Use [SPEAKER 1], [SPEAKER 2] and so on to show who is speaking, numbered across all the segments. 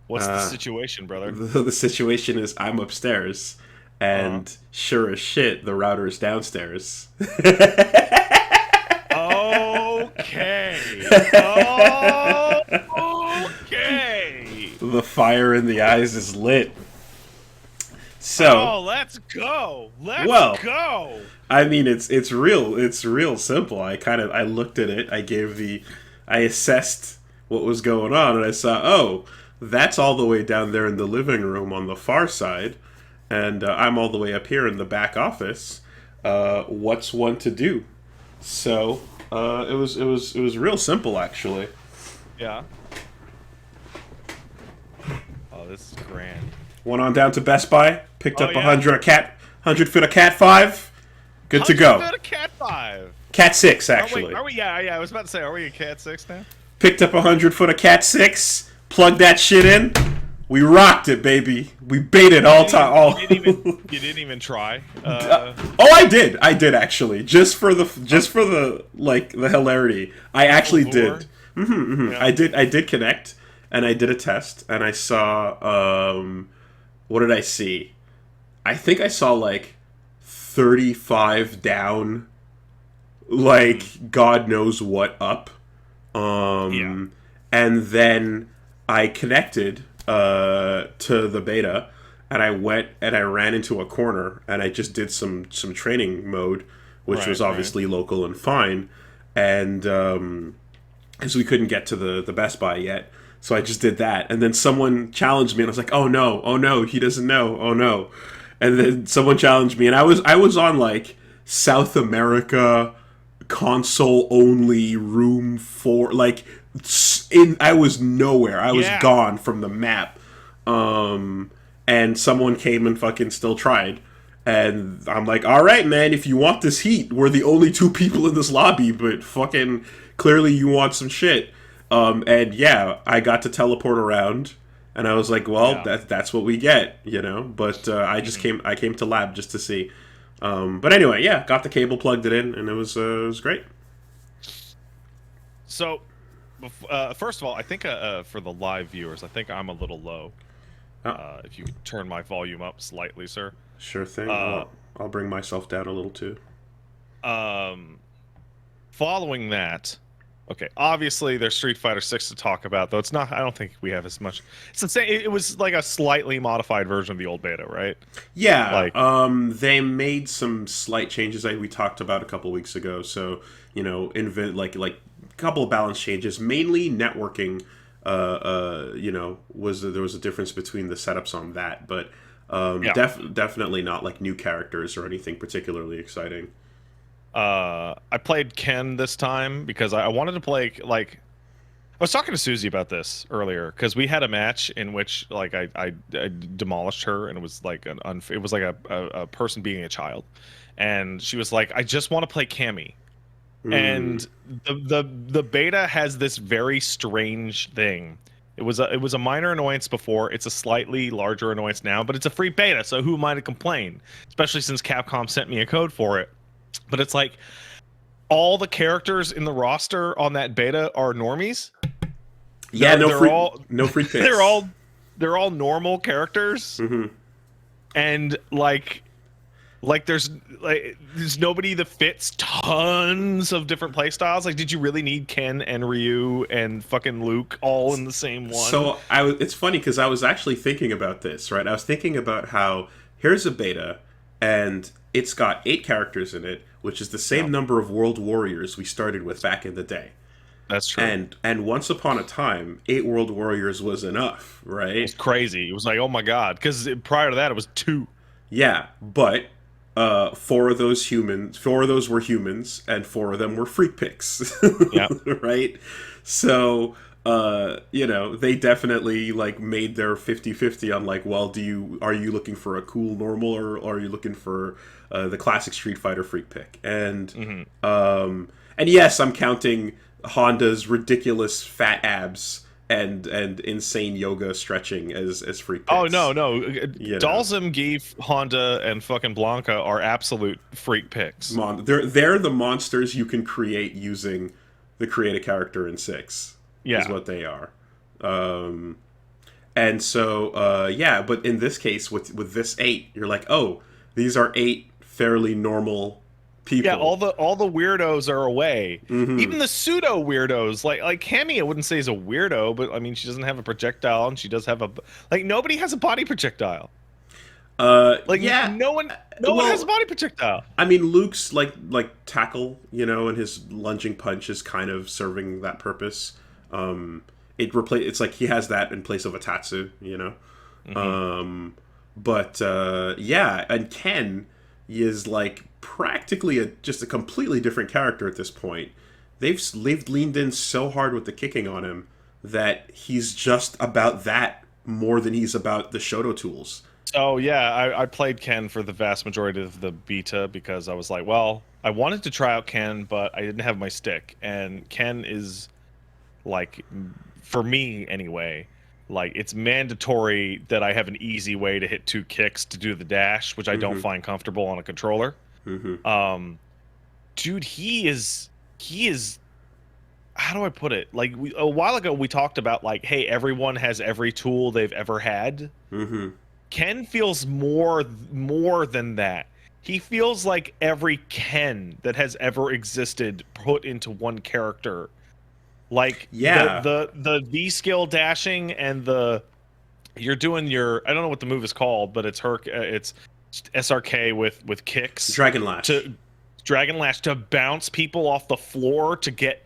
[SPEAKER 1] What's the situation, brother?
[SPEAKER 2] The situation is I'm upstairs,
[SPEAKER 1] Uh-huh.
[SPEAKER 2] and sure as shit, the router is downstairs.
[SPEAKER 1] Okay. Oh, okay.
[SPEAKER 2] The fire in the eyes is lit. So,
[SPEAKER 1] Oh, let's go. Let's
[SPEAKER 2] well,
[SPEAKER 1] go.
[SPEAKER 2] I mean, it's real simple. I looked at it. I assessed what was going on, and I saw, oh, that's all the way down there in the living room on the far side, and I'm all the way up here in the back office. What's one to do? So it was real simple actually.
[SPEAKER 1] Yeah. Oh, this is grand.
[SPEAKER 2] Went on down to Best Buy, picked
[SPEAKER 1] Oh
[SPEAKER 2] up a
[SPEAKER 1] yeah.
[SPEAKER 2] hundred foot of Cat 5, good to
[SPEAKER 1] 100
[SPEAKER 2] go.
[SPEAKER 1] foot of cat 5.
[SPEAKER 2] Cat 6
[SPEAKER 1] Oh wait,
[SPEAKER 2] actually.
[SPEAKER 1] are we? Yeah, yeah. I was about to say, are we a cat 6 now?
[SPEAKER 2] Picked up a 100 foot of Cat 6, plugged that shit in. We rocked it, baby. We baited all time. All.
[SPEAKER 1] You didn't even try.
[SPEAKER 2] Oh, I did actually. Just for the like the hilarity. I actually
[SPEAKER 1] Over.
[SPEAKER 2] did.
[SPEAKER 1] Yeah.
[SPEAKER 2] I did connect, and I did a test, and I saw. What did I see? I think I saw like 35 down,
[SPEAKER 1] Mm,
[SPEAKER 2] like God knows what up.
[SPEAKER 1] yeah.
[SPEAKER 2] And then I connected to the beta, and I went and I ran into a corner, and I just did some training mode, which
[SPEAKER 1] Right.
[SPEAKER 2] was
[SPEAKER 1] Right.
[SPEAKER 2] obviously local and fine, and because we couldn't get to the Best Buy yet. So I just did that, and then someone challenged me, and I was like, oh no, he doesn't know, oh no," and then someone challenged me, and I was on like South America console only room for like in I was nowhere. I was
[SPEAKER 1] Yeah.
[SPEAKER 2] gone from the map. And someone came and fucking still tried. And I'm like, all right, man, if you want this heat, we're the only two people in this lobby, but fucking clearly you want some shit. And yeah, I got to teleport around, and I was like, well,
[SPEAKER 1] Yeah.
[SPEAKER 2] that's what we get, you know. But I came to lab just to see. But anyway, yeah, got the cable, plugged it in, and it was great.
[SPEAKER 1] So, first of all, I think for the live viewers, I think I'm a little low.
[SPEAKER 2] Oh,
[SPEAKER 1] If you could turn my volume up slightly, sir.
[SPEAKER 2] sure thing.
[SPEAKER 1] Uh,
[SPEAKER 2] I'll bring myself down a little too.
[SPEAKER 1] um, Following that, okay. Obviously, there's Street Fighter 6 to talk about, though. It's not. I don't think we have as much. It's the same. It was like a slightly modified version of the old beta, right?
[SPEAKER 2] Yeah,
[SPEAKER 1] Like,
[SPEAKER 2] they made some slight changes like we talked about a couple weeks ago. So like a couple of balance changes, mainly networking. Was there was a difference between the setups on that, but
[SPEAKER 1] yeah.
[SPEAKER 2] definitely not like new characters or anything particularly exciting.
[SPEAKER 1] I played Ken this time because I wanted to play like I was talking to Susie about this earlier because we had a match in which like I demolished her and it was like it was like a person being a child, and she was like, I just want to play Cammy.
[SPEAKER 2] Mm.
[SPEAKER 1] And the beta has this very strange thing. It was a minor annoyance before. It's a slightly larger annoyance now, but it's a free beta, so who am I to complain? Especially since Capcom sent me a code for it. But it's like all the characters in the roster on that beta are normies.
[SPEAKER 2] Yeah,
[SPEAKER 1] They're
[SPEAKER 2] no
[SPEAKER 1] they're
[SPEAKER 2] free
[SPEAKER 1] all
[SPEAKER 2] no free
[SPEAKER 1] they're
[SPEAKER 2] picks.
[SPEAKER 1] all they're all normal characters,
[SPEAKER 2] Hmm.
[SPEAKER 1] and like there's nobody that fits tons of different play styles. Like, did you really need Ken and Ryu and fucking Luke all in the same one?
[SPEAKER 2] So it's funny because I was actually thinking about this, right? I was thinking about how here's a beta, and it's got 8 characters in it, which is the
[SPEAKER 1] Yeah,
[SPEAKER 2] same number of World Warriors we started with back in the day.
[SPEAKER 1] that's true.
[SPEAKER 2] And once upon a time, 8 World Warriors was enough,
[SPEAKER 1] It
[SPEAKER 2] right?
[SPEAKER 1] was crazy. It was like, oh my god, because prior to that it was two.
[SPEAKER 2] Yeah, but 4 of those were humans, and 4 of them were freak picks,
[SPEAKER 1] Yeah.
[SPEAKER 2] right? So they definitely like made their 50-50 on like, well, are you looking for a cool normal, or are you looking for the classic Street Fighter freak pick?
[SPEAKER 1] Hmm.
[SPEAKER 2] And yes, I'm counting Honda's ridiculous fat abs and insane yoga stretching as freak
[SPEAKER 1] Oh
[SPEAKER 2] picks.
[SPEAKER 1] no, no.
[SPEAKER 2] You know,
[SPEAKER 1] Dalsum, Geef, Honda, and fucking Blanca are absolute freak picks.
[SPEAKER 2] they're the monsters you can create using the create a character in 6 is
[SPEAKER 1] Yeah.
[SPEAKER 2] what they are. Um, And so yeah, but in this case with this 8, you're like, oh, these are 8 fairly normal
[SPEAKER 1] Yeah,
[SPEAKER 2] people.
[SPEAKER 1] all the weirdos are away.
[SPEAKER 2] Mm-hmm.
[SPEAKER 1] Even the pseudo weirdos, like Cammy, I wouldn't say is a weirdo, but I mean she doesn't have a projectile and she does have a like nobody has a body projectile. Like
[SPEAKER 2] Yeah.
[SPEAKER 1] no one has a
[SPEAKER 2] Well,
[SPEAKER 1] body projectile.
[SPEAKER 2] I mean, Luke's tackle, and his lunging punch is kind of serving that purpose. It's like he has that in place of a Tatsu,
[SPEAKER 1] Hmm.
[SPEAKER 2] But yeah, and Ken is like practically just a completely different character at this point. They've leaned in so hard with the kicking on him that he's just about that more than he's about the Shoto tools.
[SPEAKER 1] So yeah, I played Ken for the vast majority of the beta because I was like, well, I wanted to try out Ken, but I didn't have my stick, and Ken is like, for me anyway, like it's mandatory that I have an easy way to hit 2 kicks to do the dash, which I don't
[SPEAKER 2] Mm-hmm.
[SPEAKER 1] find comfortable on a controller.
[SPEAKER 2] Mm-hmm.
[SPEAKER 1] Um, dude, he is. How do I put it? Like a while ago, we talked about like, hey, everyone has every tool they've ever had.
[SPEAKER 2] Mm-hmm.
[SPEAKER 1] Ken feels more than that. He feels like every Ken that has ever existed put into one character. Like
[SPEAKER 2] Yeah.
[SPEAKER 1] the V skill dashing and the you're doing your I don't know what the move is called, but it's SRK with kicks
[SPEAKER 2] Dragon Lash.
[SPEAKER 1] to Dragon Lash to bounce people off the floor to get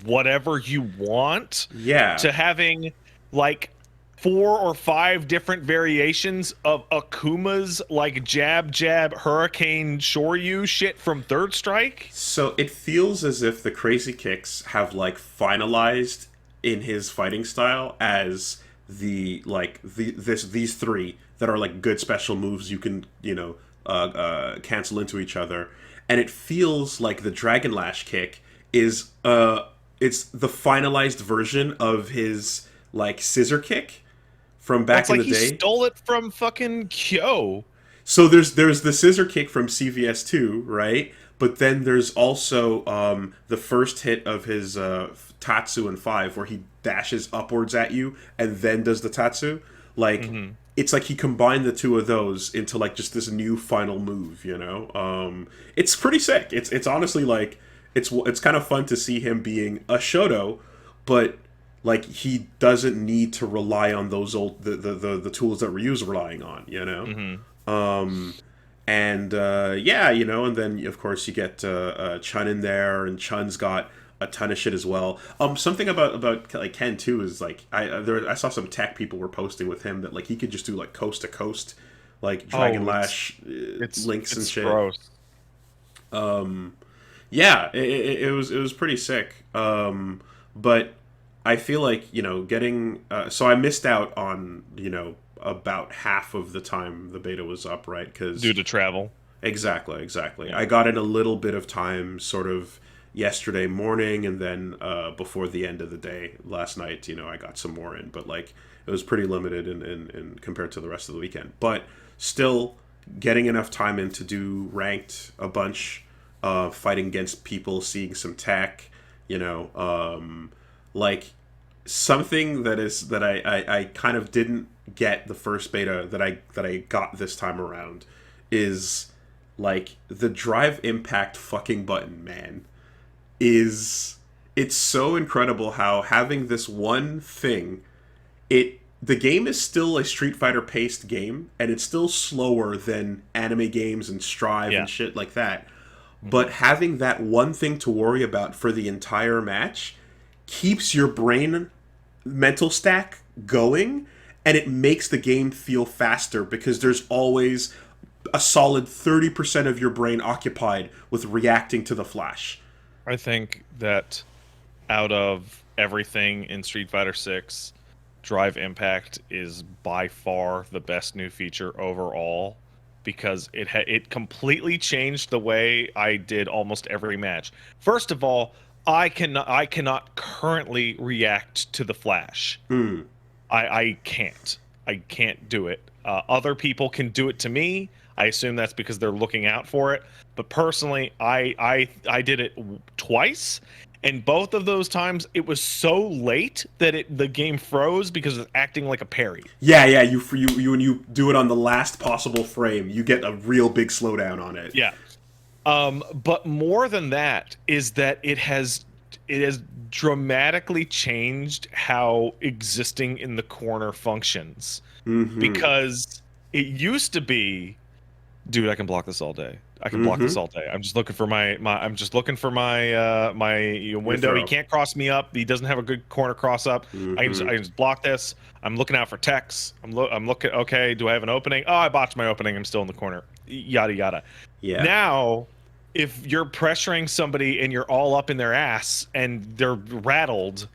[SPEAKER 1] whatever you want,
[SPEAKER 2] Yeah.
[SPEAKER 1] to having like 4 or 5 different variations of Akuma's like jab hurricane shoryu shit from Third Strike.
[SPEAKER 2] So it feels as if the crazy kicks have like finalized in his fighting style as these 3 that are like good special moves you can cancel into each other, and it feels like the Dragon Lash kick is it's the finalized version of his like scissor kick from
[SPEAKER 1] Well,
[SPEAKER 2] back
[SPEAKER 1] it's
[SPEAKER 2] in
[SPEAKER 1] like
[SPEAKER 2] the
[SPEAKER 1] he
[SPEAKER 2] day.
[SPEAKER 1] stole it from fucking Kyo.
[SPEAKER 2] So there's the scissor kick from CVS2, right? But then there's also the first hit of his Tatsu in 5, where he dashes upwards at you and then does the Tatsu. Like
[SPEAKER 1] Hmm.
[SPEAKER 2] it's like he combined the 2 of those into like just this new final move. It's pretty sick. It's honestly like it's kind of fun to see him being a Shoto, but like he doesn't need to rely on those old the tools that Ryu's relying on.
[SPEAKER 1] Hmm.
[SPEAKER 2] And yeah, and then of course you get Chun in there, and Chun's got a ton of shit as well. Something about like Ken too is like I saw some tech people were posting with him that like he could just do like coast to coast, like Dragon
[SPEAKER 1] Oh,
[SPEAKER 2] Lash links and
[SPEAKER 1] it's
[SPEAKER 2] shit.
[SPEAKER 1] gross.
[SPEAKER 2] Yeah, it was pretty sick. But I feel like getting so I missed out on about half of the time the beta was up, right?
[SPEAKER 1] Due
[SPEAKER 2] Because
[SPEAKER 1] to travel.
[SPEAKER 2] exactly.
[SPEAKER 1] Yeah.
[SPEAKER 2] I got in a little bit of time, sort of yesterday morning, and then before the end of the day last night, I got some more in, but like it was pretty limited in compared to the rest of the weekend. But still, getting enough time in to do ranked a bunch, fighting against people, seeing some tech, like something that I kind of didn't get the first beta that I got this time around is like the drive impact fucking button, man. Is It's so incredible how having this one thing, the game is still a Street Fighter paced game, and it's still slower than anime games and Strive
[SPEAKER 1] Yeah.
[SPEAKER 2] and shit like that.
[SPEAKER 1] Hmm.
[SPEAKER 2] But having that one thing to worry about for the entire match keeps your brain mental stack going, and it makes the game feel faster because there's always a solid 30% of your brain occupied with reacting to the flash.
[SPEAKER 1] I think that out of everything in Street Fighter 6, Drive Impact is by far the best new feature overall because it completely changed the way I did almost every match. First of all, I cannot currently react to the flash.
[SPEAKER 2] Hmm.
[SPEAKER 1] I can't. I can't do it. Other people can do it to me. I assume that's because they're looking out for it. But personally, I did it twice, And both of those times, it was so late that the game froze because it's acting like a parry.
[SPEAKER 2] Yeah, yeah. You when you do it on the last possible frame, you get a real big slowdown on it.
[SPEAKER 1] Yeah. But more than that is that it has dramatically changed how existing in the corner functions. Because it used to be, dude, I can block this all day. I can block this all day. I'm just looking for my window. He can't cross me up. He doesn't have a good corner cross up. I can just block this. I'm looking out for techs. I'm looking. Okay, do I have an opening? Oh, I botched my opening. I'm still in the corner. Yada yada.
[SPEAKER 2] Yeah.
[SPEAKER 1] Now, if you're pressuring somebody and you're all up in their ass and they're rattled,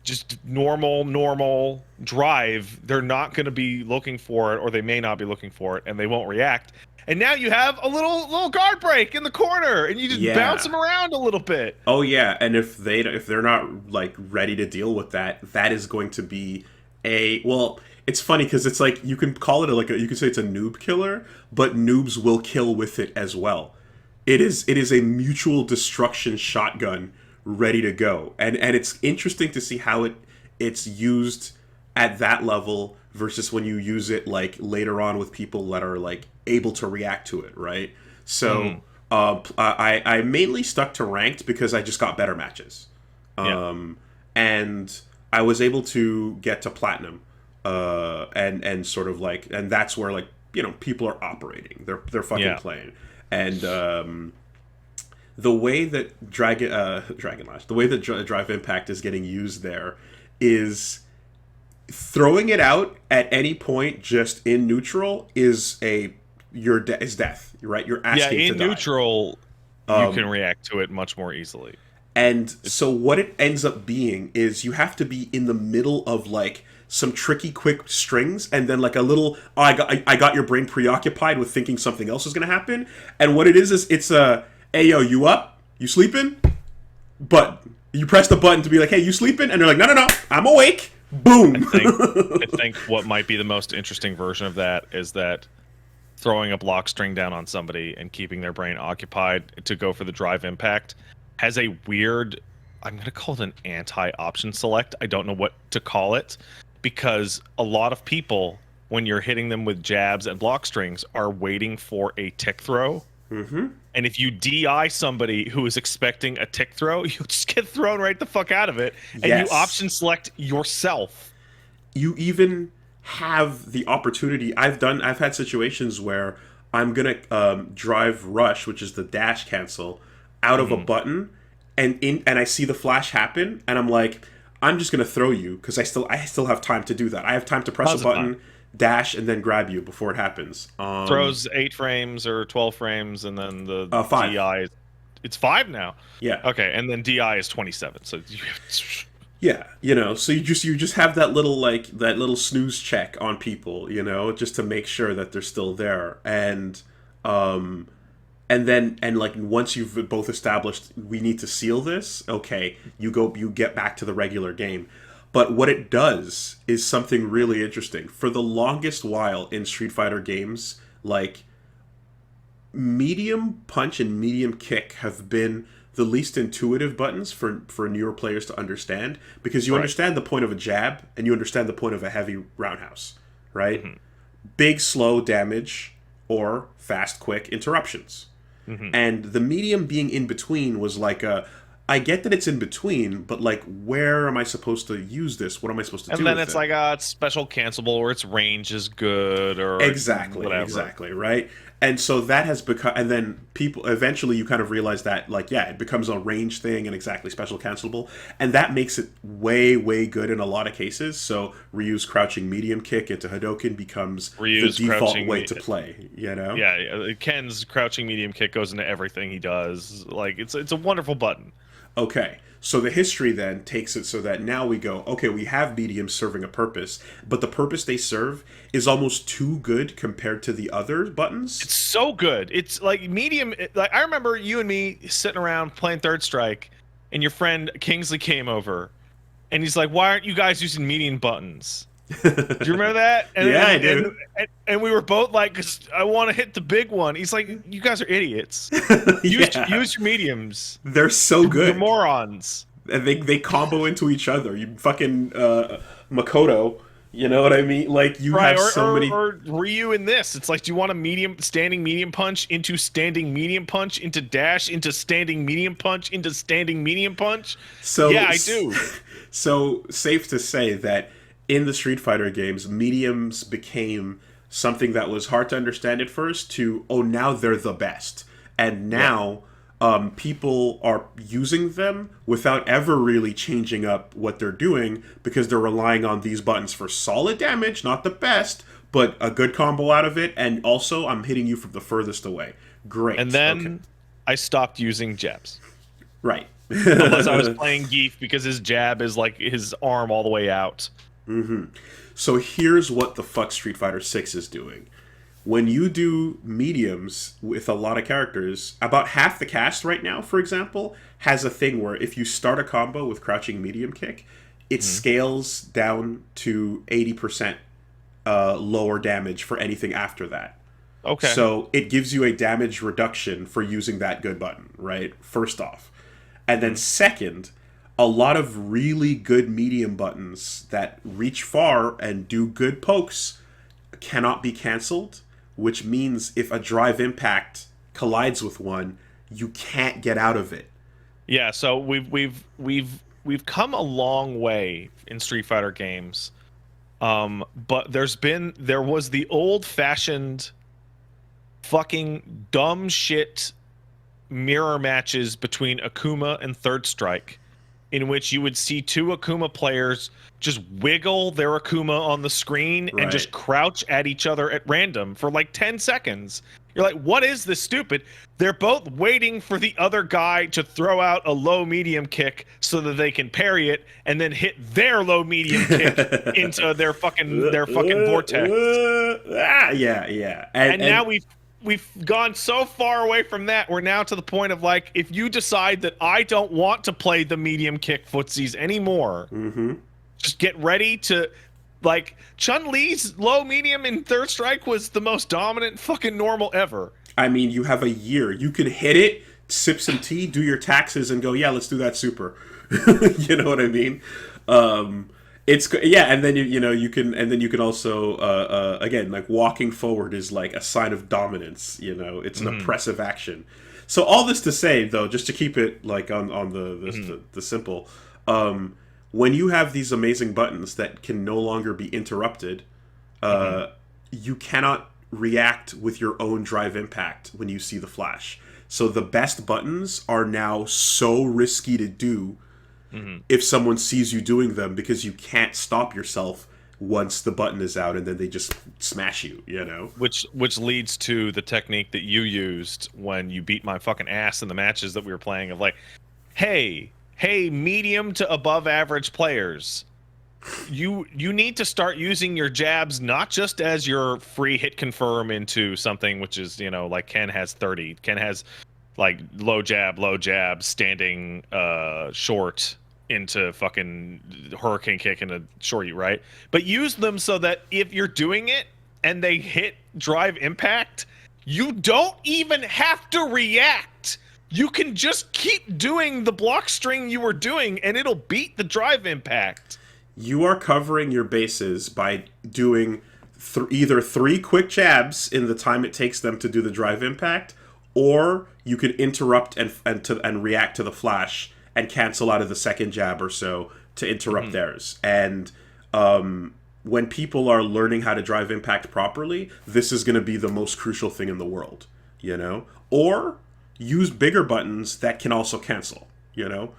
[SPEAKER 1] just normal drive, they're not going to be looking for it, or they may not be looking for it, and they won't react. And now you have a little guard break in the corner, and you just bounce them around a little bit.
[SPEAKER 2] Oh yeah, and if they're not like ready to deal with that, that is going to be well. It's funny because it's like you can call it you can say it's a noob killer, but noobs will kill with it as well. It is a mutual destruction shotgun ready to go, and it's interesting to see how it's used at that level versus when you use it like later on with people that are like able to react to it, right? So I mainly stuck to ranked because I just got better matches, and I was able to get to platinum, and sort of like, and that's where like people are operating, they're fucking playing, and the way that Dragon Lash, the way that Drive Impact is getting used there is throwing it out at any point just in neutral is is death, right? You're asking to die.
[SPEAKER 1] Yeah, in neutral, you can react to it much more easily.
[SPEAKER 2] And so what it ends up being is you have to be in the middle of like some tricky quick strings, and then like a little I got your brain preoccupied with thinking something else is going to happen. And what it is it's a, hey yo, you up? You sleeping? But you press the button to be like, hey, you sleeping? And they're like, no, I'm awake. Boom.
[SPEAKER 1] I think what might be the most interesting version of that is that throwing a block string down on somebody and keeping their brain occupied to go for the drive impact has a weird, I'm going to call it an anti-option select. I don't know what to call it, because a lot of people, when you're hitting them with jabs and block strings, are waiting for a tick throw. And if you DI somebody who is expecting a tick throw, you just get thrown right the fuck out of it, and you option select yourself.
[SPEAKER 2] You even have the opportunity. I've had situations where I'm gonna drive rush, which is the dash cancel, out of a button, and I see the flash happen, and I'm like, I'm just gonna throw you because I still have time to do that. I have time to press a button, dash, and then grab you before it happens.
[SPEAKER 1] Throws 8 frames or 12 frames, and then the
[SPEAKER 2] 5.
[SPEAKER 1] DI, it's 5 now.
[SPEAKER 2] Yeah.
[SPEAKER 1] Okay, and then DI is 27. So
[SPEAKER 2] yeah, so you just have that little snooze check on people, just to make sure that they're still there, and like once you've both established we need to seal this, okay, you get back to the regular game. But what it does is something really interesting. For the longest while in Street Fighter games, like medium punch and medium kick have been the least intuitive buttons for newer players to understand, because you understand the point of a jab and you understand the point of a heavy roundhouse, right? Big, slow damage or fast, quick interruptions. And the medium being in between was like I get that it's in between, but like, where am I supposed to use this? What am I supposed to do with it?
[SPEAKER 1] And then it's like, it's special cancelable, or its range is good, or
[SPEAKER 2] exactly, right? And so that has become, and then people, eventually you kind of realize that, like, it becomes a range thing and exactly special cancelable, and that makes it way, way good in a lot of cases. So Ryu's crouching medium kick into Hadoken becomes the default way to play,
[SPEAKER 1] Yeah, Ken's crouching medium kick goes into everything he does. Like, it's a wonderful button.
[SPEAKER 2] Okay, so the history then takes it so that now we go, okay, we have mediums serving a purpose, but the purpose they serve is almost too good compared to the other buttons.
[SPEAKER 1] It's so good. It's like medium. Like, I remember you and me sitting around playing Third Strike, and your friend Kingsley came over, and he's like, "Why aren't you guys using medium buttons?" Do you remember that?
[SPEAKER 2] I do.
[SPEAKER 1] And we were both like, "Cause I want to hit the big one." He's like, "You guys are idiots. Use your mediums.
[SPEAKER 2] They're so good.
[SPEAKER 1] You're morons."
[SPEAKER 2] and they combo into each other. You fucking Makoto. You know what I mean? Like you
[SPEAKER 1] Right,
[SPEAKER 2] have so many.
[SPEAKER 1] or Ryu in this. It's like, do you want a standing medium punch into standing medium punch into dash into standing medium punch into standing medium punch?
[SPEAKER 2] So
[SPEAKER 1] Yeah, I do.
[SPEAKER 2] So safe to say that in the Street Fighter games, mediums became something that was hard to understand at first. To oh, now they're the best, and now people are using them without ever really changing up what they're doing because they're relying on these buttons for solid damage, not the best, but a good combo out of it. And also, I'm hitting you from the furthest away. Great.
[SPEAKER 1] And then I stopped using jabs.
[SPEAKER 2] Right.
[SPEAKER 1] Unless I was playing Geef because his jab is like his arm all the way out.
[SPEAKER 2] So here's what the fuck Street Fighter 6 is doing. When you do mediums with a lot of characters, about half the cast right now, for example, has a thing where if you start a combo with crouching medium kick, it scales down to 80% lower damage for anything after that.
[SPEAKER 1] Okay.
[SPEAKER 2] So it gives you a damage reduction for using that good button, right? First off. And then second, a lot of really good medium buttons that reach far and do good pokes cannot be canceled, which means if a drive impact collides with one, you can't get out of it.
[SPEAKER 1] Yeah, so we've come a long way in Street Fighter games. But there was the old-fashioned fucking dumb shit mirror matches between Akuma and Third Strike, in which you would see two Akuma players just wiggle their Akuma on the screen and just crouch at each other at random for like 10 seconds. You're like, what is this stupid? They're both waiting for the other guy to throw out a low medium kick so that they can parry it and then hit their low medium kick into their fucking vortex.
[SPEAKER 2] Yeah.
[SPEAKER 1] And now we've gone so far away from that. We're now to the point of like, if you decide that I don't want to play the medium kick footsies anymore, just get ready to, like, Chun-Li's low medium in Third Strike was the most dominant fucking normal ever.
[SPEAKER 2] I mean, you have a year. You can hit it, sip some tea, do your taxes, and go, yeah, let's do that super. You know what I mean? And then you can also again, like, walking forward is like a sign of dominance. You know, it's an oppressive action. So all this to say, though, just to keep it like on the simple, when you have these amazing buttons that can no longer be interrupted, you cannot react with your own drive impact when you see the flash. So the best buttons are now so risky to do if someone sees you doing them, because you can't stop yourself once the button is out, and then they just smash you, you know?
[SPEAKER 1] Which leads to the technique that you used when you beat my fucking ass in the matches that we were playing, of like, hey, medium to above average players, you need to start using your jabs not just as your free hit confirm into something, which is, you know, like Ken has 30. Ken has like low jab, standing short into fucking hurricane kick and a shorty, right? But use them so that if you're doing it and they hit drive impact, you don't even have to react. You can just keep doing the block string you were doing and it'll beat the drive impact.
[SPEAKER 2] You are covering your bases by doing either 3 quick jabs in the time it takes them to do the drive impact, or you can interrupt and react to the flash and cancel out of the second jab or so to interrupt theirs. And when people are learning how to drive impact properly, this is going to be the most crucial thing in the world, you know? Or use bigger buttons that can also cancel, you know?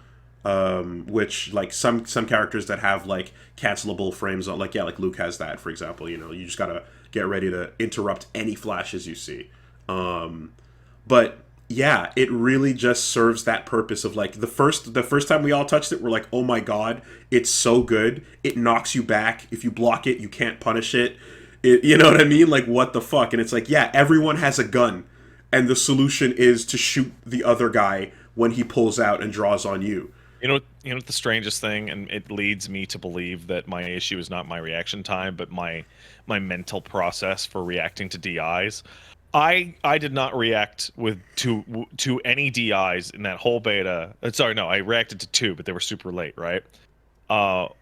[SPEAKER 2] Which, like, some characters that have, like, cancelable frames on, like, like Luke has that, for example, you know? You just gotta get ready to interrupt any flashes you see. But yeah, it really just serves that purpose of, like, the first time we all touched it, we're like, oh my god, it's so good. It knocks you back. If you block it, you can't punish it. You know what I mean? Like, what the fuck? And it's like, yeah, everyone has a gun, and the solution is to shoot the other guy when he pulls out and draws on you.
[SPEAKER 1] You know what the strangest thing, and it leads me to believe that my issue is not my reaction time, but my mental process for reacting to DIs. I did not react to any DIs in that whole beta. Sorry, no, I reacted to two, but they were super late, right?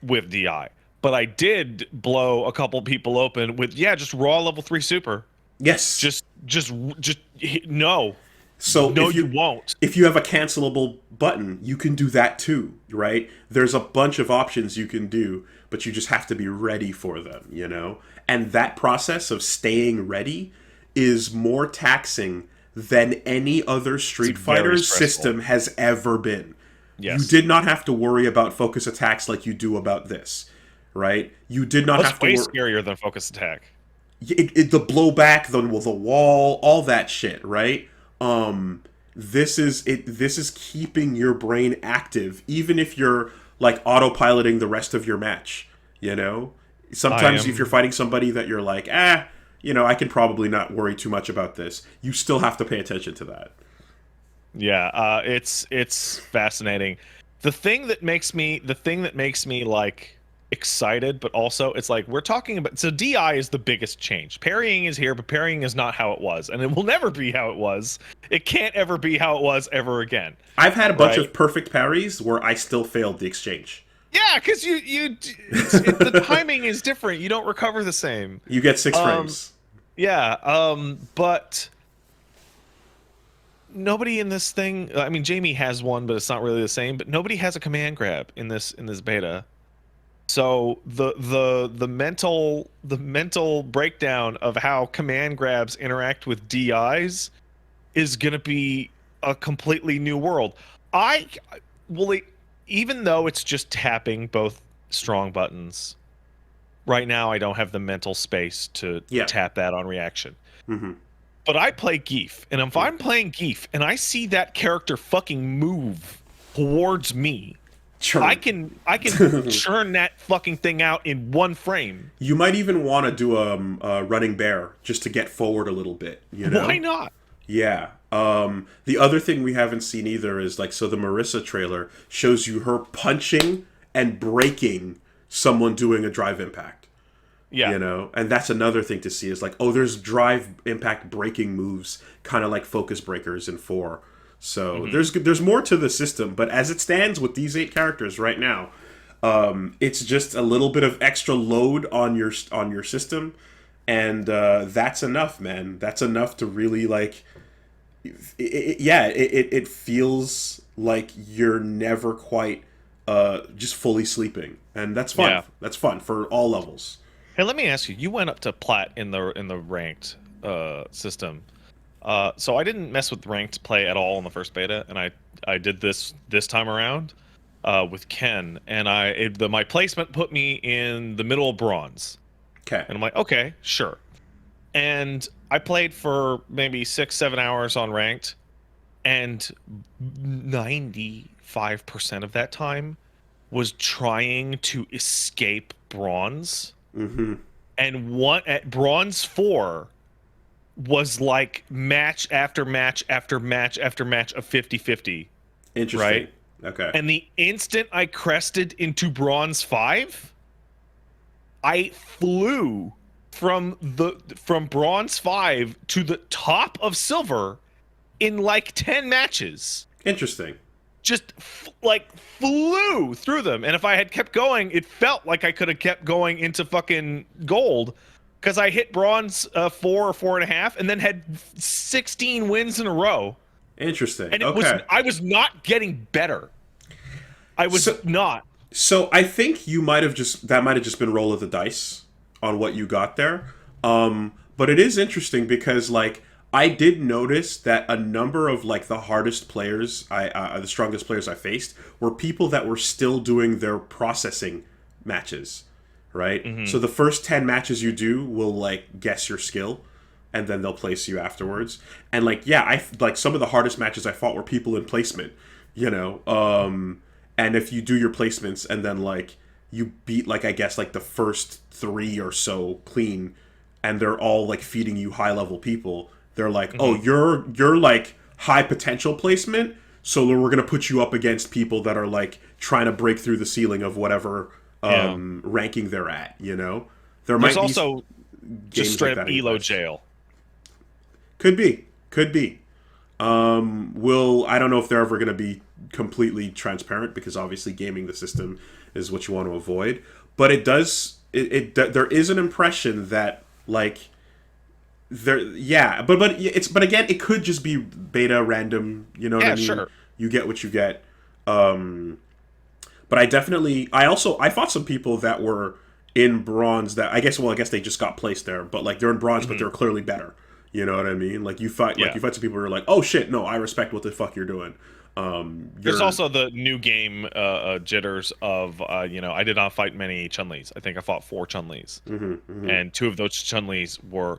[SPEAKER 1] With DI. But I did blow a couple people open with just raw level 3 super.
[SPEAKER 2] Yes.
[SPEAKER 1] Just no.
[SPEAKER 2] So
[SPEAKER 1] No, you won't.
[SPEAKER 2] if you have a cancelable button, you can do that too, right? There's a bunch of options you can do, but you just have to be ready for them, you know? And that process of staying ready is more taxing than any other Street Fighter system has ever been. You
[SPEAKER 1] Yes.
[SPEAKER 2] did not have to worry about focus attacks like you do about this, right? You did not
[SPEAKER 1] That's
[SPEAKER 2] have to
[SPEAKER 1] way
[SPEAKER 2] worry.
[SPEAKER 1] scarier than focus attack.
[SPEAKER 2] The blowback, the wall, all that shit, right? This is keeping your brain active, even if you're like autopiloting the rest of your match. You know, sometimes if you're fighting somebody that you're like, I can probably not worry too much about this. You still have to pay attention to that.
[SPEAKER 1] Yeah, it's fascinating. The thing that makes me like excited, but also it's like we're talking about. So DI is the biggest change. Parrying is here, but parrying is not how it was, and it will never be how it was. It can't ever be how it was ever again.
[SPEAKER 2] I've had a bunch of perfect parries where I still failed the exchange.
[SPEAKER 1] Yeah, because the timing is different. You don't recover the same.
[SPEAKER 2] You get 6 frames.
[SPEAKER 1] Yeah, but nobody in this thing. I mean, Jamie has one, but it's not really the same. But nobody has a command grab in this beta. So the mental breakdown of how command grabs interact with DIs is gonna be a completely new world. Even though it's just tapping both strong buttons, right now I don't have the mental space to tap that on reaction.
[SPEAKER 2] Mm-hmm.
[SPEAKER 1] But I play Geef, and if I'm playing Geef and I see that character fucking move towards me,
[SPEAKER 2] Churn.
[SPEAKER 1] I can churn that fucking thing out in 1 frame.
[SPEAKER 2] You might even want to do a running bear just to get forward a little bit. You know?
[SPEAKER 1] Why not?
[SPEAKER 2] Yeah. The other thing we haven't seen either is like, so the Marissa trailer shows you her punching and breaking someone doing a drive impact.
[SPEAKER 1] Yeah.
[SPEAKER 2] You know, and that's another thing to see is like, oh, there's drive impact breaking moves, kind of like focus breakers in 4. So there's more to the system, but as it stands with these 8 characters right now, it's just a little bit of extra load on your system, and that's enough, man. That's enough to really like. It feels like you're never quite just fully sleeping, and that's fun.
[SPEAKER 1] Yeah.
[SPEAKER 2] That's fun for all levels.
[SPEAKER 1] Hey, let me ask you. You went up to plat in the ranked system. So I didn't mess with ranked play at all in the first beta, and I did this time around with Ken, and my placement put me in the middle of bronze.
[SPEAKER 2] Okay.
[SPEAKER 1] And I'm like, okay, sure. And I played for maybe 6-7 hours on ranked, and 95% of that time was trying to escape bronze.
[SPEAKER 2] Mm-hmm.
[SPEAKER 1] And at bronze 4 was like match after match after match after match of 50-50.
[SPEAKER 2] Interesting.
[SPEAKER 1] Right?
[SPEAKER 2] Okay.
[SPEAKER 1] And the instant I crested into bronze 5, I flew from bronze 5 to the top of silver in like 10 matches.
[SPEAKER 2] Interesting.
[SPEAKER 1] Just flew through them. And if I had kept going, it felt like I could have kept going into fucking gold. Because I hit bronze 4 or 4.5, and then had 16 wins in a row.
[SPEAKER 2] Interesting.
[SPEAKER 1] And
[SPEAKER 2] I
[SPEAKER 1] was not getting better. I was not.
[SPEAKER 2] So I think that might have just been roll of the dice on what you got there. But it is interesting because like I did notice that a number of like the hardest players, the strongest players I faced, were people that were still doing their processing matches. Right? Mm-hmm. So the first 10 matches you do will like guess your skill, and then they'll place you afterwards. And like, yeah, some of the hardest matches I fought were people in placement, you know. And if you do your placements and then like you beat like I guess like the first 3 or so clean, and they're all like feeding you high level people, they're like, oh, you're like high potential placement, so we're gonna put you up against people that are like trying to break through the ceiling of whatever ranking they're at, you know. There's also
[SPEAKER 1] just straight up ELO jail.
[SPEAKER 2] Could be. Could be. I don't know if they're ever going to be completely transparent because obviously gaming the system is what you want to avoid. But it does. There is an impression that like there. Yeah. But again, it could just be beta random. You know what I
[SPEAKER 1] Yeah,
[SPEAKER 2] mean?
[SPEAKER 1] sure.
[SPEAKER 2] You get what you get. But I fought some people that were in bronze that I guess they just got placed there, but like they're in bronze, but they're clearly better. You know what I mean? Like
[SPEAKER 1] Yeah.
[SPEAKER 2] you fight some people who are like, oh shit, no, I respect what the fuck you're doing.
[SPEAKER 1] There's
[SPEAKER 2] You're
[SPEAKER 1] also the new game jitters of I did not fight many Chun-Li's. I think I fought 4 Chun-Li's, and 2 of those Chun-Li's were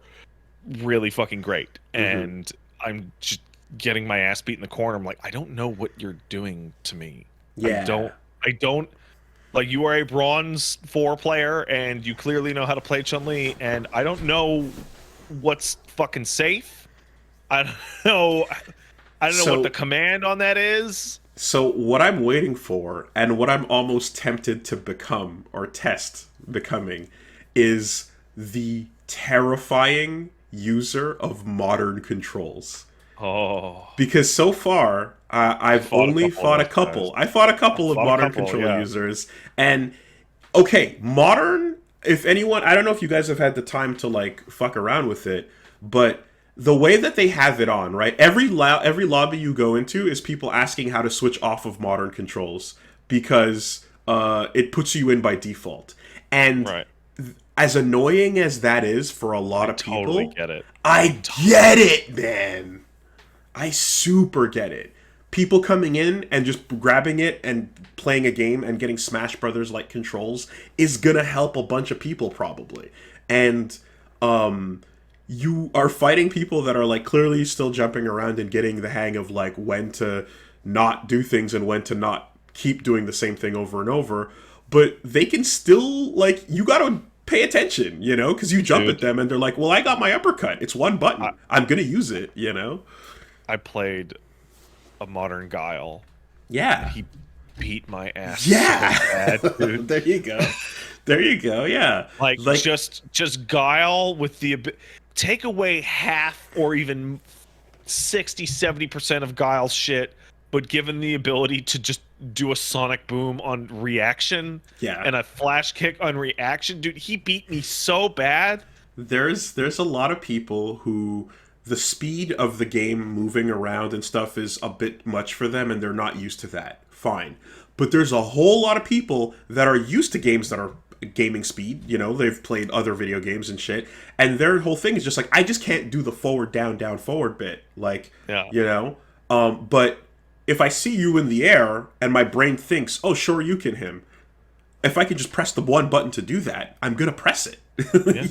[SPEAKER 1] really fucking great. And I'm just getting my ass beat in the corner. I'm like, I don't know what you're doing to me.
[SPEAKER 2] yeah.
[SPEAKER 1] I don't like you are a bronze 4 player and you clearly know how to play Chun-Li, and I don't know what's fucking safe. I don't know. I don't know what the command on that is.
[SPEAKER 2] So what I'm waiting for, and what I'm almost tempted to become or test becoming, is the terrifying user of modern controls.
[SPEAKER 1] Oh,
[SPEAKER 2] Because so far, I've only fought a couple. I fought a couple of modern controller users, and okay, modern. If anyone, I don't know if you guys have had the time to like fuck around with it, but the way that they have it on, right? Every lobby you go into is people asking how to switch off of modern controls because it puts you in by default. And
[SPEAKER 1] right.
[SPEAKER 2] as annoying as that is for a lot of people,
[SPEAKER 1] Totally get it.
[SPEAKER 2] I get it, man. I super get it. People coming in and just grabbing it and playing a game and getting Smash Brothers like controls is gonna help a bunch of people probably. And you are fighting people that are like clearly still jumping around and getting the hang of like when to not do things and when to not keep doing the same thing over and over. But they can still like you gotta pay attention, you know, because you jump at them and they're like, well, I got my uppercut. It's one button. I'm gonna use it, you know.
[SPEAKER 1] I played a modern Guile.
[SPEAKER 2] Yeah.
[SPEAKER 1] He beat my ass.
[SPEAKER 2] Yeah.
[SPEAKER 1] So bad, dude.
[SPEAKER 2] There you go. There you go. Yeah.
[SPEAKER 1] Like just Guile with the take away half or even 60-70% of Guile's shit, but given the ability to just do a sonic boom on reaction and a flash kick on reaction, dude, he beat me so bad.
[SPEAKER 2] There's a lot of people who the speed of the game moving around and stuff is a bit much for them and they're not used to that. Fine. But there's a whole lot of people that are used to games that are gaming speed, you know, they've played other video games and shit, and their whole thing is just like, I just can't do the forward, down, forward bit. Like, you know? But if I see you in the air and my brain thinks, oh, sure, you can him, if I could just press the one button to do that, I'm gonna press it.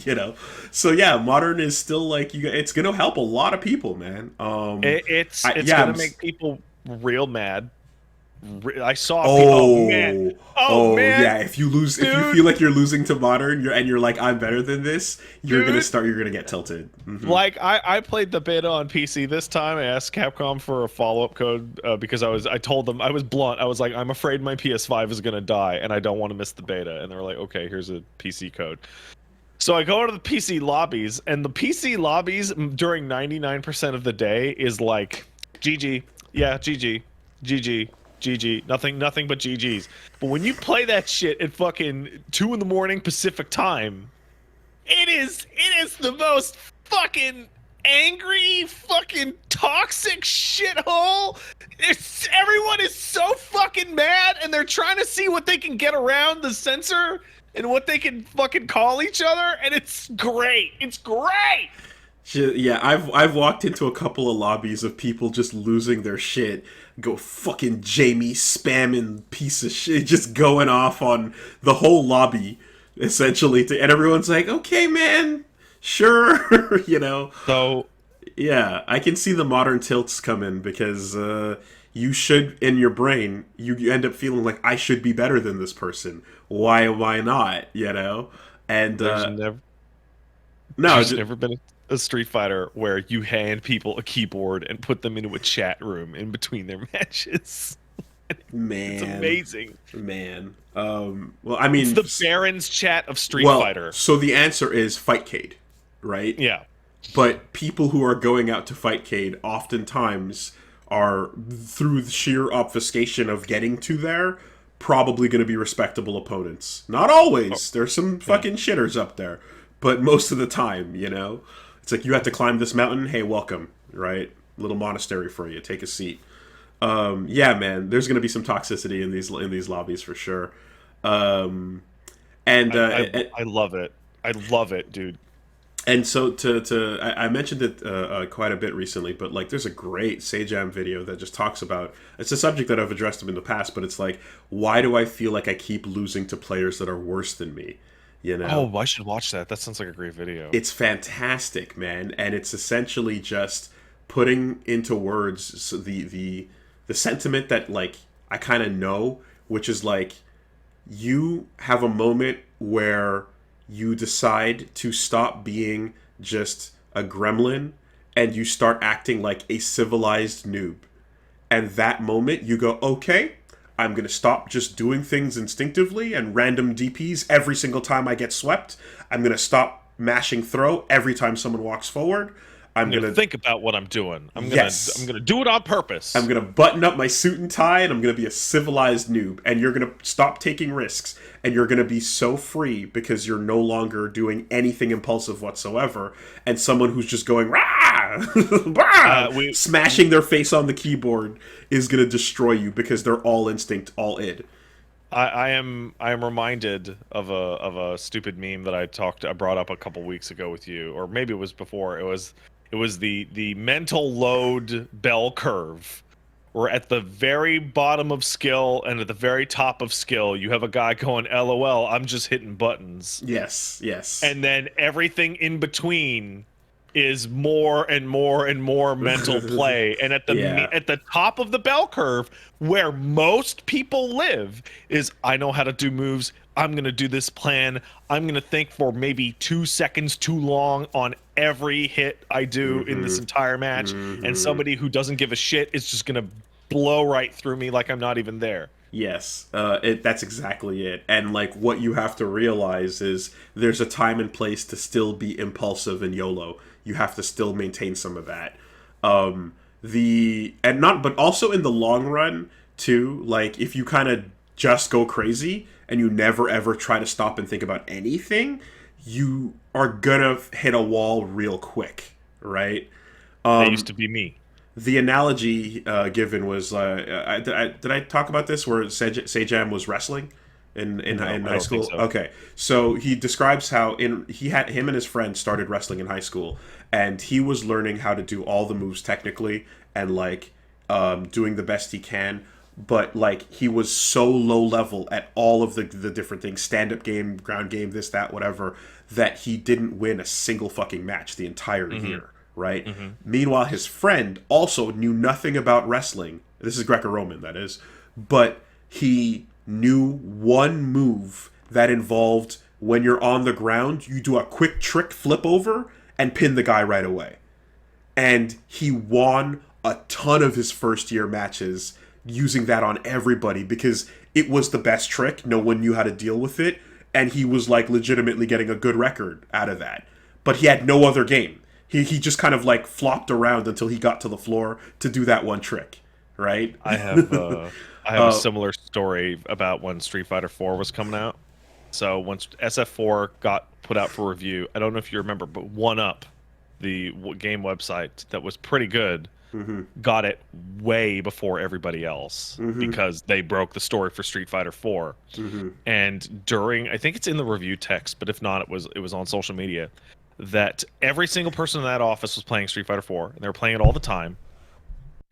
[SPEAKER 2] You know, so yeah, modern is still like it's gonna help a lot of people, man.
[SPEAKER 1] It's gonna make people real mad. I saw people, man.
[SPEAKER 2] Yeah, if you lose, dude, if you feel like you're losing to modern, you're like, I'm better than this, you're gonna get tilted.
[SPEAKER 1] Like I played the beta on PC this time. I asked Capcom for a follow-up code because I told them, I was blunt, I was like, I'm afraid my PS5 is gonna die and I don't want to miss the beta, and they were like, okay, here's a PC code. So I go to the PC lobbies, and the PC lobbies during 99% of the day is like, GG, yeah, GG, GG, GG, nothing but GGs. But when you play that shit at fucking 2 in the morning Pacific time, it is the most fucking angry, fucking toxic shithole. Everyone is so fucking mad, and they're trying to see what they can get around the censor and what they can fucking call each other, and it's great. It's great.
[SPEAKER 2] Yeah, I've walked into a couple of lobbies of people just losing their shit, go fucking Jamie spamming piece of shit, just going off on the whole lobby, essentially, and everyone's like, okay, man, sure, you know.
[SPEAKER 1] So,
[SPEAKER 2] yeah, I can see the modern tilts come in because you should, in your brain, you end up feeling like I should be better than this person. Why not? You know, and
[SPEAKER 1] there's never been a Street Fighter where you hand people a keyboard and put them into a chat room in between their matches.
[SPEAKER 2] Man,
[SPEAKER 1] it's amazing.
[SPEAKER 2] Man, well, I mean,
[SPEAKER 1] it's the Baron's chat of Street Fighter.
[SPEAKER 2] So the answer is Fightcade, right?
[SPEAKER 1] Yeah.
[SPEAKER 2] But people who are going out to fight Cade oftentimes are, through the sheer obfuscation of getting to there, probably going to be respectable opponents. Not
[SPEAKER 1] Oh,
[SPEAKER 2] always. There's some
[SPEAKER 1] yeah.
[SPEAKER 2] fucking shitters up there. But most of the time, you know? It's like, you have to climb this mountain? Hey, welcome, right? Little monastery for you. Take a seat. Yeah, man, there's going to be some toxicity in these lobbies for sure. Um, and
[SPEAKER 1] I love it. I love it, dude.
[SPEAKER 2] and so I mentioned it quite a bit recently, but like there's a great Sajam video that just talks about, it's a subject that I've addressed in the past, but it's like, why do I feel like I keep losing to players that are worse than me? You know,
[SPEAKER 1] Oh, I should watch that. That sounds like a great video.
[SPEAKER 2] it's fantastic, man, and it's essentially just putting into words the sentiment that like I kind of know, which is like, you have a moment where you decide to stop being just a gremlin and you start acting like a civilized noob. And that moment you go, okay, I'm going to stop just doing things instinctively and random DPs every single time I get swept. I'm going to stop mashing throw every time someone walks forward. I'm
[SPEAKER 1] I'm gonna
[SPEAKER 2] going to,
[SPEAKER 1] think about what I'm doing. I'm
[SPEAKER 2] yes,
[SPEAKER 1] gonna do it on
[SPEAKER 2] I'm
[SPEAKER 1] purpose.
[SPEAKER 2] gonna button up my suit and tie, and I'm gonna be a civilized noob. And you're gonna stop taking risks, and you're gonna be so free because you're no longer doing anything impulsive whatsoever. And someone who's just going rah, rah,
[SPEAKER 1] We
[SPEAKER 2] smashing their face on the keyboard is gonna destroy you because they're all instinct, all id.
[SPEAKER 1] I am reminded of a stupid meme that I brought up a couple weeks ago with you, or maybe it was before. It was the mental load bell curve. Where at the very bottom of skill and at the very top of skill, you have a guy going, "LOL, I'm just hitting buttons,"
[SPEAKER 2] Yes, yes.
[SPEAKER 1] and then everything in between is more and more and more mental play. And
[SPEAKER 2] Yeah.
[SPEAKER 1] at the top of the bell curve, where most people live, is I know how to do moves. I'm gonna do this plan. I'm gonna think for maybe 2 seconds too long on every hit I do in this
[SPEAKER 2] Mm-hmm.
[SPEAKER 1] entire match, and
[SPEAKER 2] Mm-hmm.
[SPEAKER 1] somebody who doesn't give a shit is just gonna blow right through me like I'm not even there.
[SPEAKER 2] Yes, that's exactly it. And like what you have to realize is there's a time and place to still be impulsive and YOLO. You have to still maintain some of that. The and not but also in the long run too, like if you kind of just go crazy and you never ever try to stop and think about anything, you are gonna hit a wall real quick, right?
[SPEAKER 1] That used to be me.
[SPEAKER 2] The analogy given was did I talk about this where Sejam was wrestling
[SPEAKER 1] No,
[SPEAKER 2] in
[SPEAKER 1] I
[SPEAKER 2] high
[SPEAKER 1] don't think
[SPEAKER 2] school?
[SPEAKER 1] so.
[SPEAKER 2] Okay, so he describes how in he had him and his friend started wrestling in high school, and he was learning how to do all the moves technically and like doing the best he can. But like he was so low level at all of the different things, stand up game, ground game, this that whatever, that he didn't win a single fucking match the entire
[SPEAKER 1] Hmm.
[SPEAKER 2] year, right?
[SPEAKER 1] Hmm.
[SPEAKER 2] Meanwhile, his friend also knew nothing about wrestling. This is Greco-Roman, that is, but he knew one move that involved when you're on the ground, you do a quick trick flip over and pin the guy right away. And he won a ton of his first year matches using that on everybody because it was the best trick. No one knew how to deal with it, and he was like legitimately getting a good record out of that. But he had no other game. He just kind of like flopped around until he got to the floor to do that one trick, right?
[SPEAKER 1] I have a similar story about when Street Fighter 4 was coming out. So once SF4 got put out for review, I don't know if you remember, but One Up, the game website that was pretty good,
[SPEAKER 2] Mm-hmm.
[SPEAKER 1] got it way before everybody else
[SPEAKER 2] Mm-hmm.
[SPEAKER 1] because they broke the story for Street Fighter 4.
[SPEAKER 2] Mm-hmm.
[SPEAKER 1] And during, I think it's in the review text, but if not, it was on social media that every single person in that office was playing Street Fighter 4 and they were playing it all the time,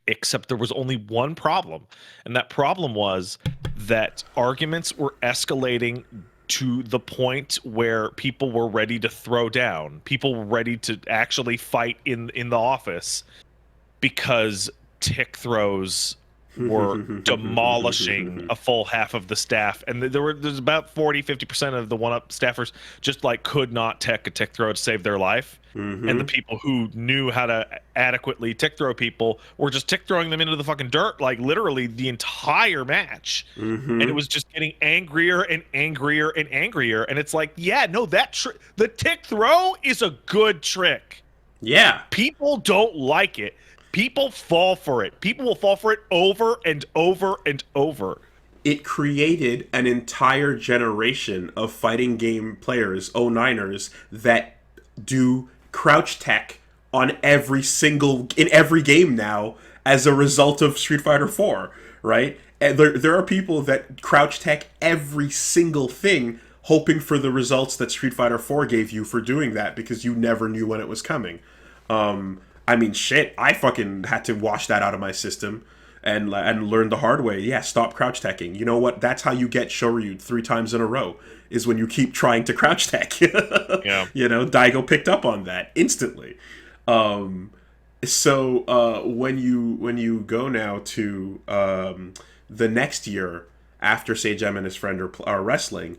[SPEAKER 1] except there was only one problem, and that problem was that arguments were escalating to the point where people were ready to throw down, people were ready to actually fight in the office because tick throws were demolishing a full half of the staff, and there's about 40-50% of the One Up staffers just like could not tech a tick throw to save their life. And the
[SPEAKER 2] Mm-hmm.
[SPEAKER 1] people who knew how to adequately tick throw people were just tick throwing them into the fucking dirt like literally the entire match. And it
[SPEAKER 2] Mm-hmm.
[SPEAKER 1] was just getting angrier and angrier and angrier, and it's like, yeah, no, the tick throw is a good trick.
[SPEAKER 2] Yeah.
[SPEAKER 1] People don't like it. People fall for it. People will fall for it over and over and over.
[SPEAKER 2] It created an entire generation of fighting game players, 09ers, that do crouch tech on in every game now as a result of Street Fighter 4, right? And there are people that crouch tech every single thing hoping for the results that Street Fighter 4 gave you for doing that because you never knew when it was coming. I mean, shit, I fucking had to wash that out of my system and learn the hard way. Yeah, stop crouch teching. You know what? That's how you get Shoryu'd 3 times in a row, is when you keep trying to crouch tech.
[SPEAKER 1] Yeah.
[SPEAKER 2] You know, Daigo picked up on that instantly. So when you go now to the next year after Seijem and his friend are wrestling,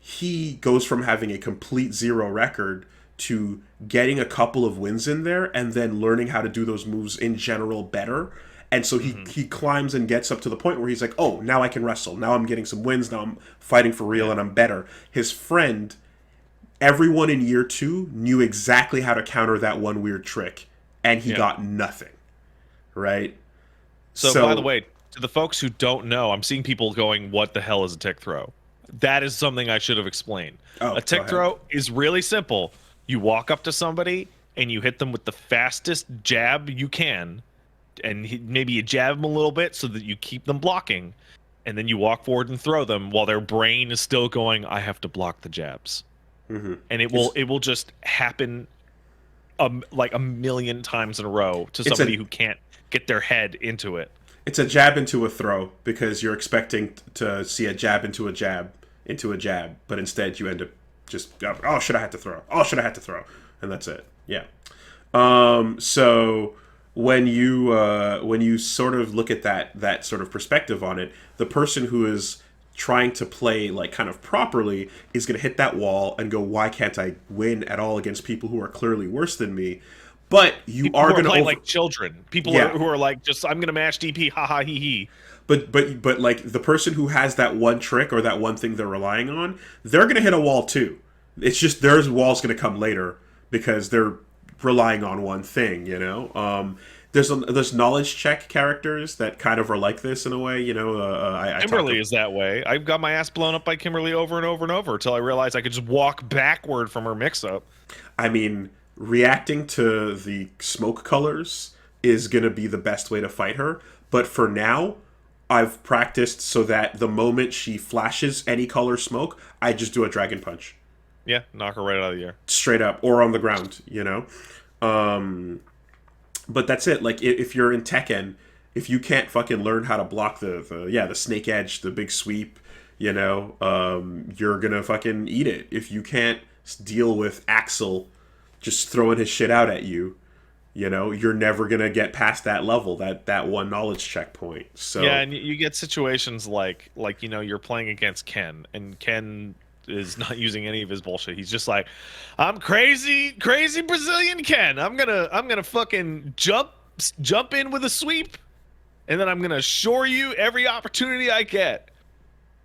[SPEAKER 2] he goes from having a complete zero record to getting a couple of wins in there and then learning how to do those moves in general better. And so he climbs and gets up to the point where he's like, oh, now I can wrestle. Now I'm getting some wins. Now I'm fighting for real and I'm better. His friend, everyone in year 2 knew exactly how to counter that one weird trick. And he got nothing. Right?
[SPEAKER 1] So, by the way, to the folks who don't know, I'm seeing people going, what the hell is a tick throw? That is something I should have explained. A tick throw is really simple. You walk up to somebody and you hit them with the fastest jab you can. And maybe you jab them a little bit so that you keep them blocking. And then you walk forward and throw them while their brain is still going, I have to block the jabs. Mm-hmm. And it will just happen like a million times in a row to somebody who can't get their head into it.
[SPEAKER 2] It's a jab into a throw because you're expecting to see a jab into a jab into a jab, but instead you end up just, oh, should I have to throw? Oh, should I have to throw? And that's it. Yeah. So when you sort of look at that sort of perspective on it, the person who is trying to play like kind of properly is going to hit that wall and go, why can't I win at all against people who are clearly worse than me? But people are going to
[SPEAKER 1] play like children. People who are like, just I'm going to mash DP, haha, hee hee.
[SPEAKER 2] But like the person who has that one trick or that one thing they're relying on, they're going to hit a wall too. It's just their wall's going to come later because they're relying on one thing, you know. There's knowledge check characters that kind of are like this in a way, you know.
[SPEAKER 1] Kimberly is that way. I've got my ass blown up by Kimberly over and over and over until I realized I could just walk backward from her mix-up.
[SPEAKER 2] I mean, reacting to the smoke colors is going to be the best way to fight her. But for now, I've practiced so that the moment she flashes any color smoke, I just do a dragon punch.
[SPEAKER 1] Yeah, knock her right out of the air.
[SPEAKER 2] Straight up, or on the ground, you know? But that's it. Like, if you're in Tekken, if you can't fucking learn how to block the snake edge, the big sweep, you know, you're gonna fucking eat it. If you can't deal with Axel just throwing his shit out at you, you know, you're never gonna get past that level, that one knowledge checkpoint. So
[SPEAKER 1] yeah, and you get situations like you know, you're playing against Ken, and Ken is not using any of his bullshit. He's just like, I'm crazy Brazilian Ken. I'm gonna fucking jump in with a sweep, and then I'm gonna shore you every opportunity I get.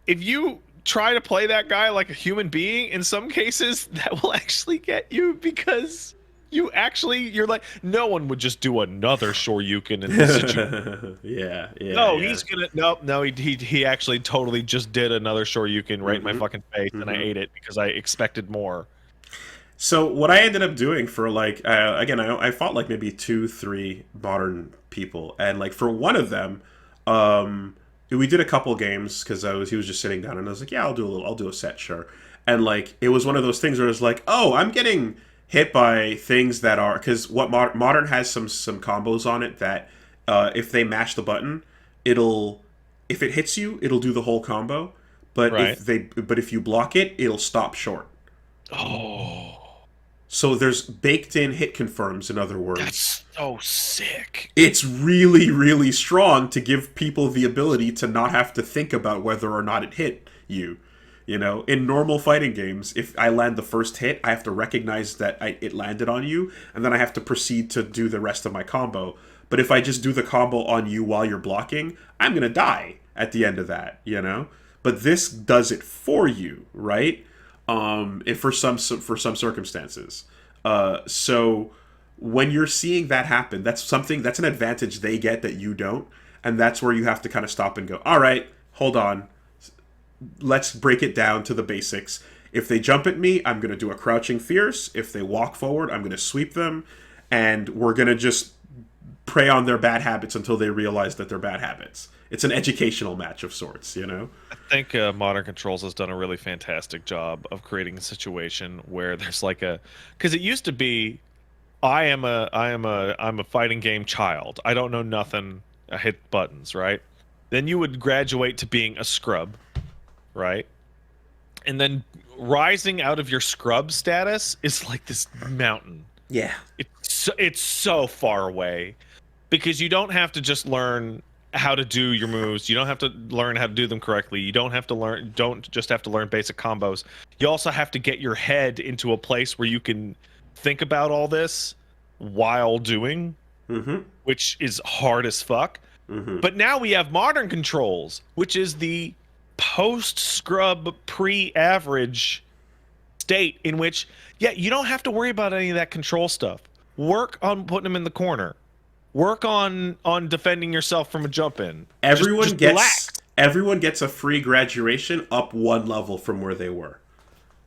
[SPEAKER 1] If you try to play that guy like a human being, in some cases that will actually get you, because you're like, no one would just do another Shoryuken in this situation.
[SPEAKER 2] yeah.
[SPEAKER 1] He's gonna no. He actually totally just did another Shoryuken right in my fucking face, and I ate it because I expected more.
[SPEAKER 2] So what I ended up doing for like again, I fought like maybe 2-3 modern people, and like for one of them, we did a couple games because he was just sitting down, and I was like, yeah, I'll do a set, sure. And like it was one of those things where it was like, oh, I'm getting hit by things that are, because what modern has some combos on it that if they mash the button, if it hits you, it'll do the whole combo. But if you block it, it'll stop short.
[SPEAKER 1] Oh.
[SPEAKER 2] So there's baked in hit confirms, in other words.
[SPEAKER 1] That's so sick.
[SPEAKER 2] It's really, really strong to give people the ability to not have to think about whether or not it hit you. You know, in normal fighting games, if I land the first hit, I have to recognize that it landed on you, and then I have to proceed to do the rest of my combo. But if I just do the combo on you while you're blocking, I'm going to die at the end of that, you know? But this does it for you, right? For some circumstances. So when you're seeing that happen, that's an advantage they get that you don't, and that's where you have to kind of stop and go, all right, hold on, let's break it down to the basics. If they jump at me, I'm going to do a crouching fierce. If they walk forward, I'm going to sweep them, and we're going to just prey on their bad habits until they realize that they're bad habits. It's an educational match of sorts, you know?
[SPEAKER 1] I think Modern Controls has done a really fantastic job of creating a situation where there's like a, because it used to be, I'm a fighting game child. I don't know nothing. I hit buttons, right? Then you would graduate to being a scrub, right? And then rising out of your scrub status is like this mountain.
[SPEAKER 2] Yeah.
[SPEAKER 1] It's so far away because you don't have to just learn how to do your moves. You don't have to learn how to do them correctly. You don't just have to learn basic combos. You also have to get your head into a place where you can think about all this while doing, which is hard as fuck. But now we have modern controls, which is the post scrub pre-average state in which, yeah, you don't have to worry about any of that control stuff. Work on putting them in the corner. Work on defending yourself from a jump in.
[SPEAKER 2] Everyone gets a free graduation up one level from where they were.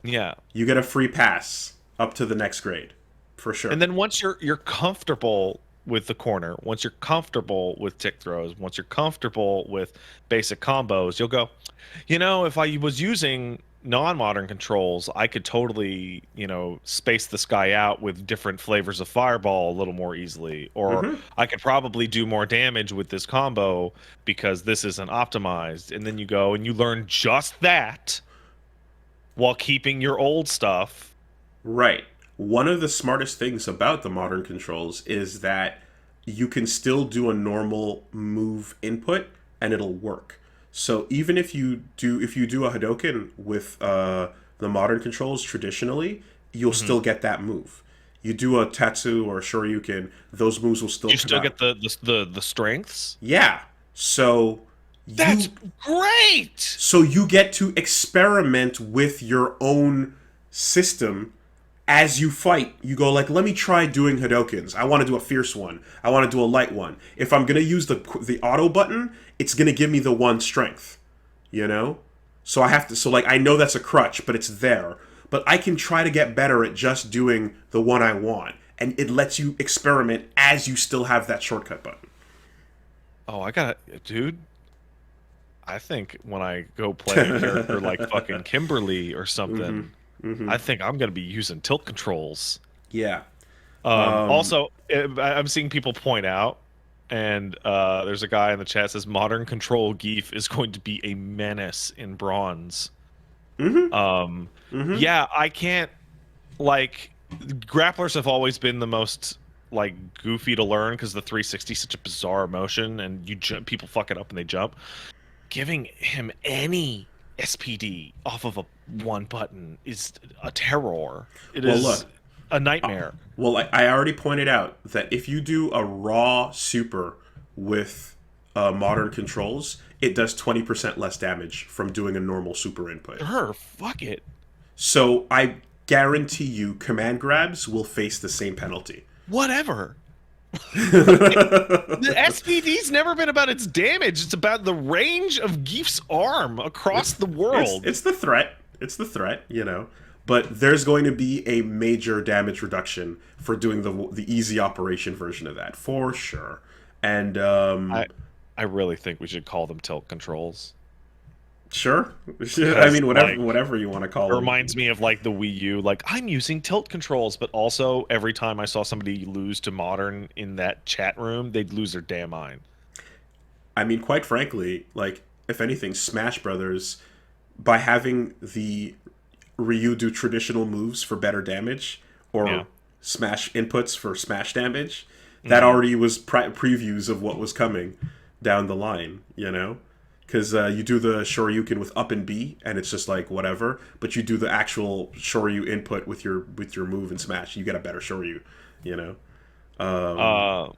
[SPEAKER 1] Yeah.
[SPEAKER 2] You get a free pass up to the next grade, for sure.
[SPEAKER 1] And then once you're comfortable with the corner, once you're comfortable with tick throws, once you're comfortable with basic combos, you'll go, you know, if I was using non-modern controls, I could totally, you know, space this guy out with different flavors of fireball a little more easily, or I could probably do more damage with this combo because this isn't optimized. And then you go and you learn just that while keeping your old stuff.
[SPEAKER 2] Right. One of the smartest things about the modern controls is that you can still do a normal move input and it'll work. So even if you do a Hadoken with the modern controls traditionally, you'll still get that move. You do a Tatsu or a Shoryuken, those moves will still.
[SPEAKER 1] You still get the strengths.
[SPEAKER 2] Yeah. So
[SPEAKER 1] that's great.
[SPEAKER 2] So you get to experiment with your own system as you fight. You go like, let me try doing Hadokens. I want to do a fierce one. I want to do a light one. If I'm going to use the auto button, it's going to give me the one strength, you know? So I have to, so like, I know that's a crutch, but it's there. But I can try to get better at just doing the one I want. And it lets you experiment as you still have that shortcut button.
[SPEAKER 1] Oh, dude. I think when I go play a character like fucking Kimberly or something, I think I'm going to be using tilt controls.
[SPEAKER 2] Yeah.
[SPEAKER 1] Also, I'm seeing people point out, and there's a guy in the chat says modern control Geef is going to be a menace in bronze. Yeah, I can't, like, grapplers have always been the most like goofy to learn because the 360 is such a bizarre motion, and people fuck it up and they jump. Giving him any SPD off of one button is a terror. It is a nightmare.
[SPEAKER 2] Well, I already pointed out that if you do a raw super with modern controls, it does 20% less damage from doing a normal super input.
[SPEAKER 1] Fuck it.
[SPEAKER 2] So I guarantee you command grabs will face the same penalty.
[SPEAKER 1] Whatever. The SPD's never been about its damage. It's about the range of Geef's arm across the world.
[SPEAKER 2] It's the threat. It's the threat, you know. But there's going to be a major damage reduction for doing the easy operation version of that, for sure. And
[SPEAKER 1] I really think we should call them tilt controls.
[SPEAKER 2] Sure. I mean, whatever you want to call
[SPEAKER 1] it.
[SPEAKER 2] Them.
[SPEAKER 1] Reminds me of like the Wii U. Like, I'm using tilt controls, but also every time I saw somebody lose to modern in that chat room, they'd lose their damn mind.
[SPEAKER 2] I mean, quite frankly, like, if anything, Smash Brothers, by having the Ryu do traditional moves for better damage, or Smash inputs for Smash damage, that already was previews of what was coming down the line, you know? Because you do the Shoryuken with up and B, and it's just like whatever. But you do the actual Shoryu input with your move in Smash, you get a better Shoryu, you know.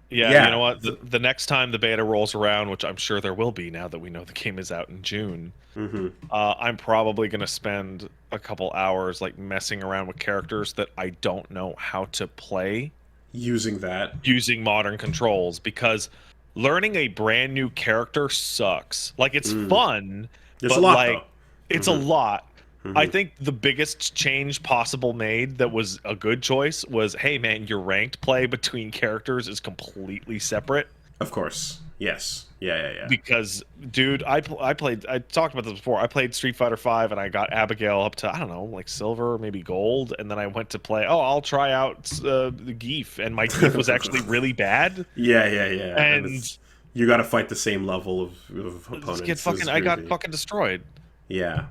[SPEAKER 1] Yeah, you know
[SPEAKER 2] Yeah.
[SPEAKER 1] what? The next time the beta rolls around, which I'm sure there will be now that we know the game is out in June,
[SPEAKER 2] Hmm.
[SPEAKER 1] I'm probably gonna spend a couple hours like messing around with characters that I don't know how to play
[SPEAKER 2] Using that.
[SPEAKER 1] using modern controls because learning a brand new character sucks. Like it's
[SPEAKER 2] Mm.
[SPEAKER 1] fun,
[SPEAKER 2] There's a
[SPEAKER 1] but
[SPEAKER 2] lot
[SPEAKER 1] like
[SPEAKER 2] though.
[SPEAKER 1] it's a
[SPEAKER 2] Hmm.
[SPEAKER 1] lot. I
[SPEAKER 2] Hmm.
[SPEAKER 1] think the biggest change possible made that was a good choice was, hey man, your ranked play between characters is completely separate.
[SPEAKER 2] Of course. Yes. Yeah. Yeah. Yeah.
[SPEAKER 1] Because dude, I played, I talked about this before. I played Street Fighter 5 and I got Abigail up to, I don't know, like silver, maybe gold, and then I went to play, oh, I'll try out the Geef, and my Geef was actually really bad.
[SPEAKER 2] Yeah. Yeah. Yeah. And
[SPEAKER 1] And
[SPEAKER 2] it's you got to fight the same level of
[SPEAKER 1] just get
[SPEAKER 2] opponents. It's
[SPEAKER 1] fucking, I got
[SPEAKER 2] crazy.
[SPEAKER 1] fucking destroyed.
[SPEAKER 2] Yeah.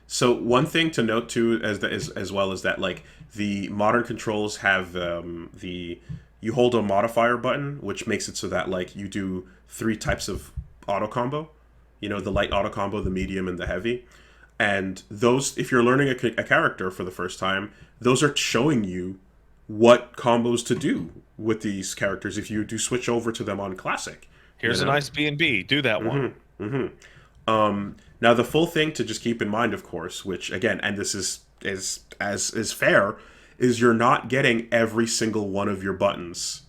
[SPEAKER 2] So one thing to note too, as well as that, like the modern controls have the you hold a modifier button, which makes it so that like you do three types of auto combo. You know, the light auto combo, the medium, and the heavy. And those, if you're learning a character for the first time, those are showing you what combos to do with these characters if you do switch over to them on classic. You
[SPEAKER 1] Here's a
[SPEAKER 2] know.
[SPEAKER 1] nice B&B. Do that one.
[SPEAKER 2] Now the full thing to just keep in mind, of course, which again, and this is fair, is you're not getting every single one of your buttons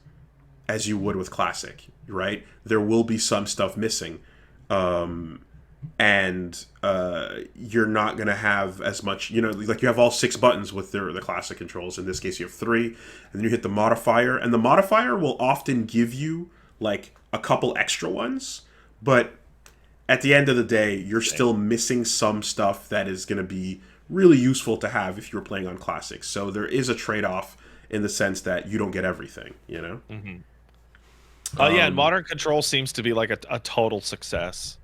[SPEAKER 2] as you would with classic, right? There will be some stuff missing, and you're not gonna have as much. You know, like you have all six buttons with the classic controls. In this case, you have three, and then you hit the modifier, and the modifier will often give you like a couple extra ones, but at the end of the day, you're still missing some stuff that is going to be really useful to have if you're playing on classics. So there is a trade-off in the sense that you don't get everything, you know?
[SPEAKER 1] Yeah, and modern control seems to be like a total success.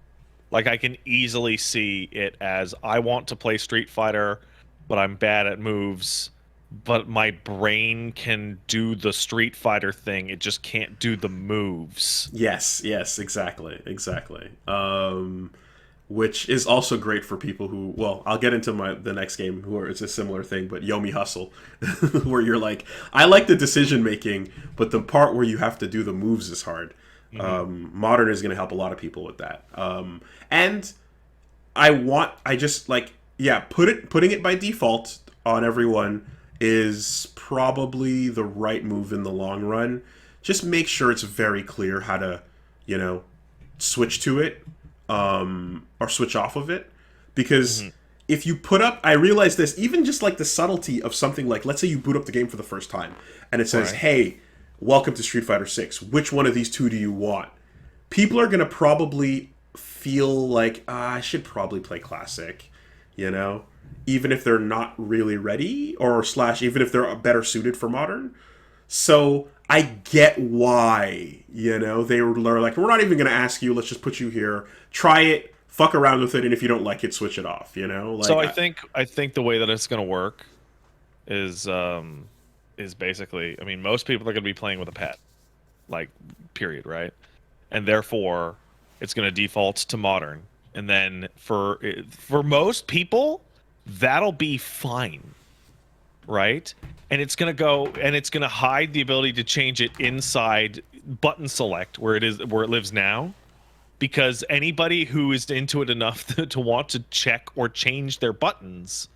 [SPEAKER 1] Like I can easily see it as I want to play Street Fighter, but I'm bad at moves, but my brain can do the Street Fighter thing. It just can't do the moves.
[SPEAKER 2] Yes, yes, exactly, exactly. Which is also great for people who, well, I'll get into the next game where it's a similar thing, but Yomi Hustle, where you're like, I like the decision making, but the part where you have to do the moves is hard. Modern is going to help a lot of people with that. And I just like, yeah, putting it by default on everyone is probably the right move in the long run. Just make sure it's very clear how to, you know, switch to it, or switch off of it, because if you put up, I realize this, even just like the subtlety of something like, let's say you boot up the game for the first time and it says,
[SPEAKER 1] Right.
[SPEAKER 2] hey, welcome to Street Fighter 6, which one of these two do you want? People are going to probably feel like, I should probably play classic, you know, even if they're not really ready, or slash even if they're better suited for modern. So I get why, you know, they were like, we're not even going to ask you. Let's just put you here. Try it, fuck around with it, and if you don't like it, switch it off. You know, like
[SPEAKER 1] So I think the way that it's going to work is basically, I mean, most people are going to be playing with a pad, like period, right? And therefore, it's going to default to modern. And then for most people, that'll be fine, right? And it's going to go and it's going to hide the ability to change it inside button select where it lives now, because anybody who is into it enough to want to check or change their buttons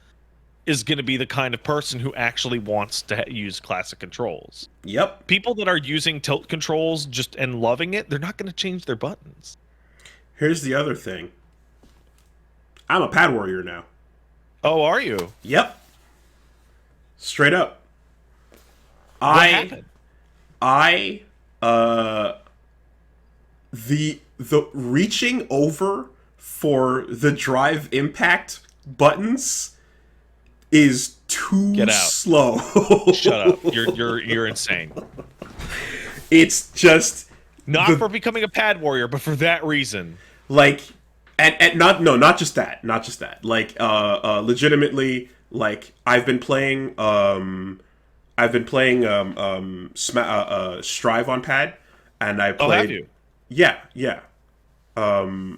[SPEAKER 1] is going to be the kind of person who actually wants to use classic controls.
[SPEAKER 2] yep.
[SPEAKER 1] People that are using tilt controls just and loving it, they're not going to change their buttons.
[SPEAKER 2] Here's the other thing. I'm a pad warrior now.
[SPEAKER 1] Oh, are you?
[SPEAKER 2] Yep. Straight up.
[SPEAKER 1] What
[SPEAKER 2] I
[SPEAKER 1] happened?
[SPEAKER 2] I the reaching over for the drive impact buttons is too
[SPEAKER 1] Get out.
[SPEAKER 2] slow.
[SPEAKER 1] Shut up. You're insane.
[SPEAKER 2] It's just
[SPEAKER 1] Not for becoming a pad warrior, but for that reason.
[SPEAKER 2] like, and not just that, like legitimately, like Strive on pad, and I
[SPEAKER 1] Oh, have
[SPEAKER 2] played.
[SPEAKER 1] you?
[SPEAKER 2] Yeah, yeah. The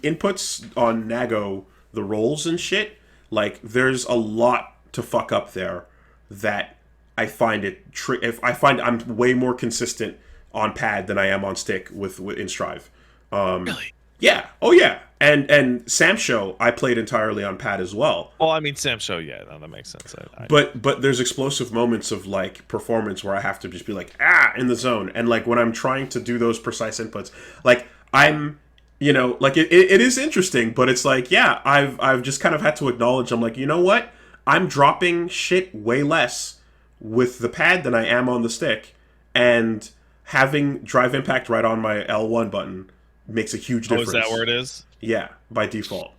[SPEAKER 2] inputs on Nago, the rolls and shit, like there's a lot to fuck up there that I find if I find I'm way more consistent on pad than I am on stick with in Strive.
[SPEAKER 1] Really?
[SPEAKER 2] Yeah. Oh yeah. And Sam Show I played entirely on pad as well.
[SPEAKER 1] Well, I mean, Sam Show, yeah, no, that makes sense.
[SPEAKER 2] But there's explosive moments of like performance where I have to just be like in the zone, and like when I'm trying to do those precise inputs, like I'm like it is interesting, but it's like I've just kind of had to acknowledge I'm like, you know what, I'm dropping shit way less with the pad than I am on the stick, and having drive impact right on my L1 button makes a huge
[SPEAKER 1] Oh,
[SPEAKER 2] difference.
[SPEAKER 1] is that where it is?
[SPEAKER 2] Yeah, by default,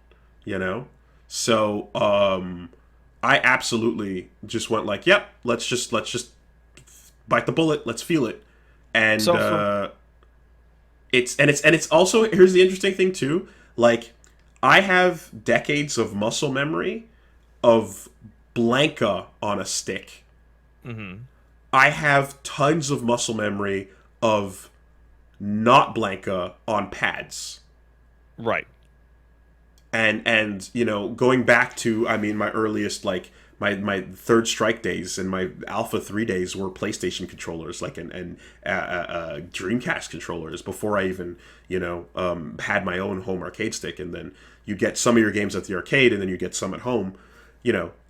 [SPEAKER 2] So I absolutely just went like, yep, let's just bite the bullet, let's feel it, and
[SPEAKER 1] So
[SPEAKER 2] it's also, here's the interesting thing too, like I have decades of muscle memory of Blanca on a stick. I have tons of muscle memory of not Blanca on pads.
[SPEAKER 1] right.
[SPEAKER 2] And going back to, I mean, my earliest, like my third strike days and my Alpha 3 days were PlayStation controllers, like and Dreamcast controllers, before I even had my own home arcade stick. And then you get some of your games at the arcade, and then you get some at home.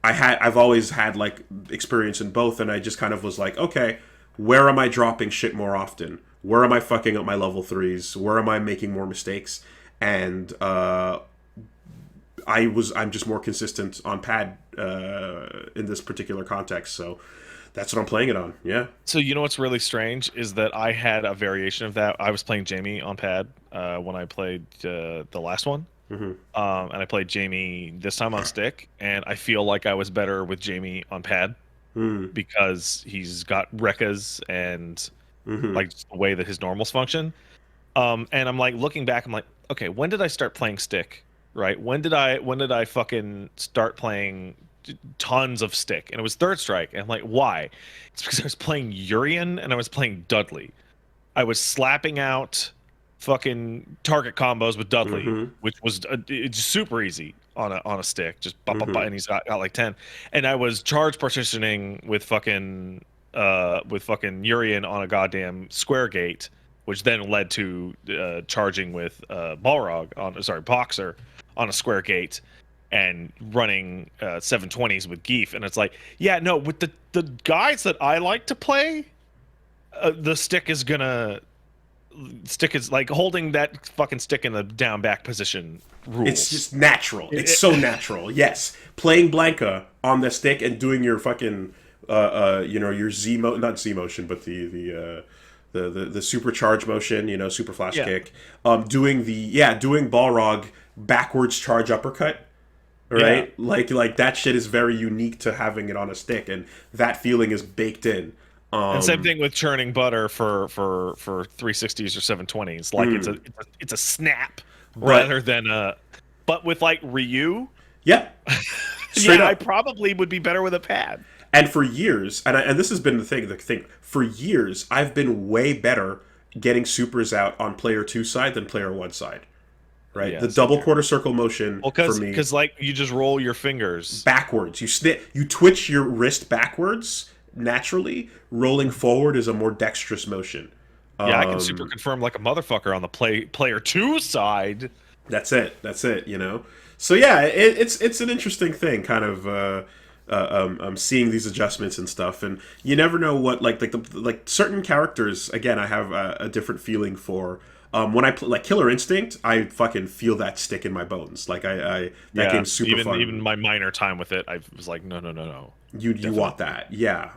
[SPEAKER 2] I've always had like experience in both, and I just kind of was like, okay, where am I dropping shit more often? Where am I fucking up my level 3s? Where am I making more mistakes? And I'm just more consistent on pad in this particular context, so that's what I'm playing it on. Yeah.
[SPEAKER 1] So you know what's really strange is that I had a variation of that. I was playing Jamie on pad when I played the last one, and I played Jamie this time on stick, and I feel like I was better with Jamie on pad because he's got Rekkas and like just the way that his normals function. And I'm like looking back, I'm like, okay, when did I start playing stick? Right? When did I fucking start playing tons of stick? And it was third strike. And I'm like, why? It's because I was playing Urian and I was playing Dudley. I was slapping out fucking target combos with Dudley, which was it's super easy on a stick. Just and he's got like 10. And I was charge partitioning with fucking Urian on a goddamn square gate, which then led to charging with Boxer on a square gate and running 720s with Geef. And it's like, yeah, no, with the guys that I like to play, the stick is like holding that fucking stick in the down back position rules.
[SPEAKER 2] It's just natural. It's so natural. Yes. Playing Blanca on the stick and doing your fucking your not Z motion, but the supercharge motion, super flash kick. Doing Balrog backwards charge uppercut, right? Yeah. Like that shit is very unique to having it on a stick, and that feeling is baked in.
[SPEAKER 1] And same thing with churning butter for 360s or 720s. Like it's a snap rather than a. But with like Ryu,
[SPEAKER 2] yeah, straight up,
[SPEAKER 1] I probably would be better with a pad.
[SPEAKER 2] And for years, and this has been the thing, for years, I've been way better getting supers out on player 2 side than player 1 side. Right? The double quarter circle motion for me.
[SPEAKER 1] Because like you just roll your fingers
[SPEAKER 2] backwards. You twitch your wrist backwards naturally. Rolling forward is a more dexterous motion.
[SPEAKER 1] Yeah, I can super confirm like a motherfucker on the player 2 side.
[SPEAKER 2] That's it. So yeah, it's an interesting thing, kind of seeing these adjustments and stuff, and you never know what like certain characters. Again, I have a different feeling for. When I play like Killer Instinct, I fucking feel that stick in my bones. Like that game's super fun.
[SPEAKER 1] Even my minor time with it, I was like, no.
[SPEAKER 2] You want that, yeah.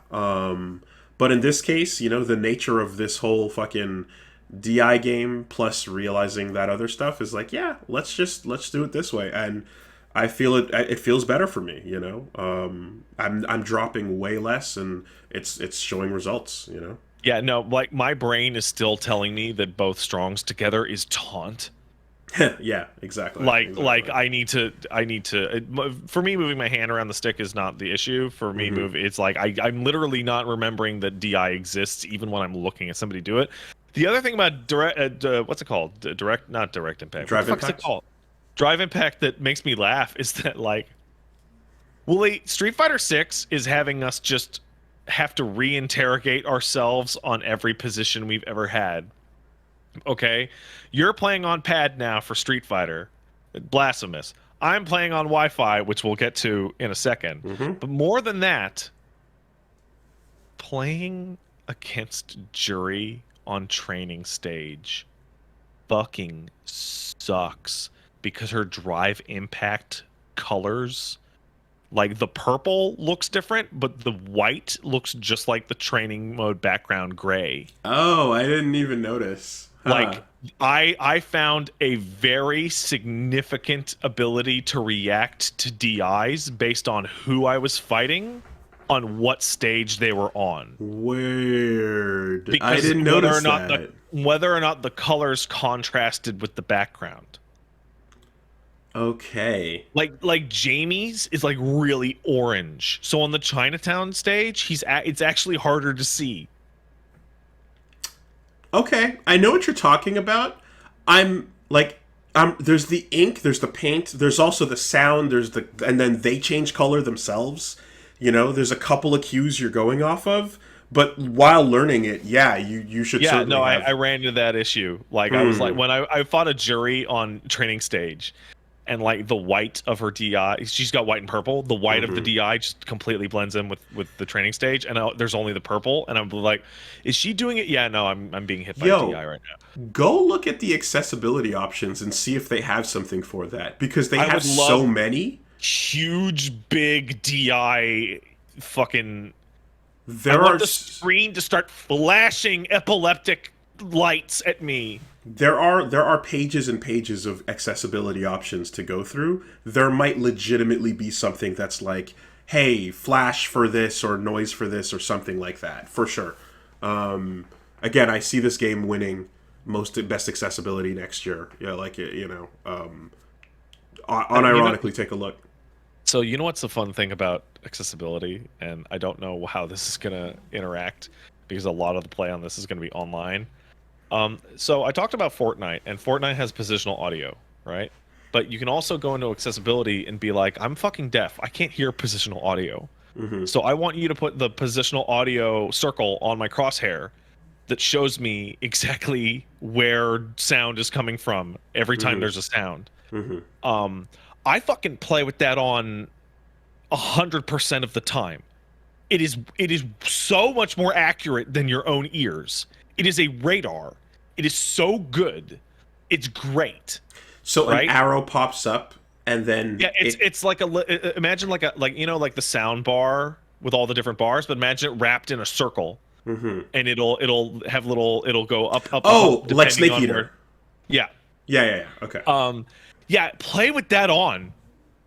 [SPEAKER 2] But in this case, the nature of this whole fucking DI game, plus realizing that other stuff is like, yeah, let's do it this way, and I feel it feels better for me. I'm dropping way less, and it's showing results.
[SPEAKER 1] Yeah, no, like my brain is still telling me that both strongs together is taunt.
[SPEAKER 2] Yeah, exactly.
[SPEAKER 1] Like I need to. For me, moving my hand around the stick is not the issue. For me, it's like I'm literally not remembering that DI exists, even when I'm looking at somebody do it. The other thing about what's it called? Not direct impact.
[SPEAKER 2] Drive
[SPEAKER 1] what the fuck
[SPEAKER 2] impact?
[SPEAKER 1] Is it called? Drive impact that makes me laugh is that like, Street Fighter 6 is having us just have to reinterrogate ourselves on every position we've ever had. Okay, you're playing on pad now for Street Fighter, blasphemous. I'm playing on Wi-Fi, which we'll get to in a second.
[SPEAKER 2] Mm-hmm.
[SPEAKER 1] But more than that, playing against Jury on training stage fucking sucks because her drive impact colors, like the purple looks different, but the white looks just like the training mode background gray.
[SPEAKER 2] Oh, I didn't even notice. Huh.
[SPEAKER 1] Like I found a very significant ability to react to DIs based on who I was fighting, on what stage they were on.
[SPEAKER 2] Weird.
[SPEAKER 1] Because
[SPEAKER 2] I didn't notice that.
[SPEAKER 1] Whether or not the colors contrasted with the background.
[SPEAKER 2] Okay.
[SPEAKER 1] Like Jamie's is like really orange. So on the Chinatown stage, it's actually harder to see.
[SPEAKER 2] Okay, I know what you're talking about. There's the ink, there's the paint, there's also the sound, and then they change color themselves. There's a couple of cues you're going off of, but while learning it, yeah, you should.
[SPEAKER 1] Yeah,
[SPEAKER 2] certainly
[SPEAKER 1] no,
[SPEAKER 2] have...
[SPEAKER 1] I ran into that issue. Like I was like when I fought a Jury on training stage, and like the white of her DI, she's got white and purple. The white of the DI just completely blends in with the training stage, and there's only the purple. And I'm like, is she doing it? Yeah, no, I'm being hit by a DI right now.
[SPEAKER 2] Go look at the accessibility options and see if they have something for that, because they have so many.
[SPEAKER 1] Huge, big DI, fucking.
[SPEAKER 2] I
[SPEAKER 1] want the screen to start flashing epileptic lights at me.
[SPEAKER 2] There are pages and pages of accessibility options to go through. There might legitimately be something that's like, hey, flash for this or noise for this or something like that, for sure. Again, I see this game winning best accessibility next year. Yeah, unironically, take a look.
[SPEAKER 1] So you know what's the fun thing about accessibility, and I don't know how this is gonna interact because a lot of the play on this is gonna be online. So I talked about Fortnite, and Fortnite has positional audio, right? But you can also go into accessibility and be like, I'm fucking deaf. I can't hear positional audio. So I want you to put the positional audio circle on my crosshair that shows me exactly where sound is coming from every time there's a sound. I fucking play with that on 100% of the time. It is so much more accurate than your own ears. It is a radar. It is so good. It's great.
[SPEAKER 2] So right? An arrow pops up, and then
[SPEAKER 1] it's like imagine like the sound bar with all the different bars, but imagine it wrapped in a circle, and it'll go up.
[SPEAKER 2] Oh,
[SPEAKER 1] up,
[SPEAKER 2] like Snake Eater.
[SPEAKER 1] Yeah.
[SPEAKER 2] Okay.
[SPEAKER 1] Play with that on.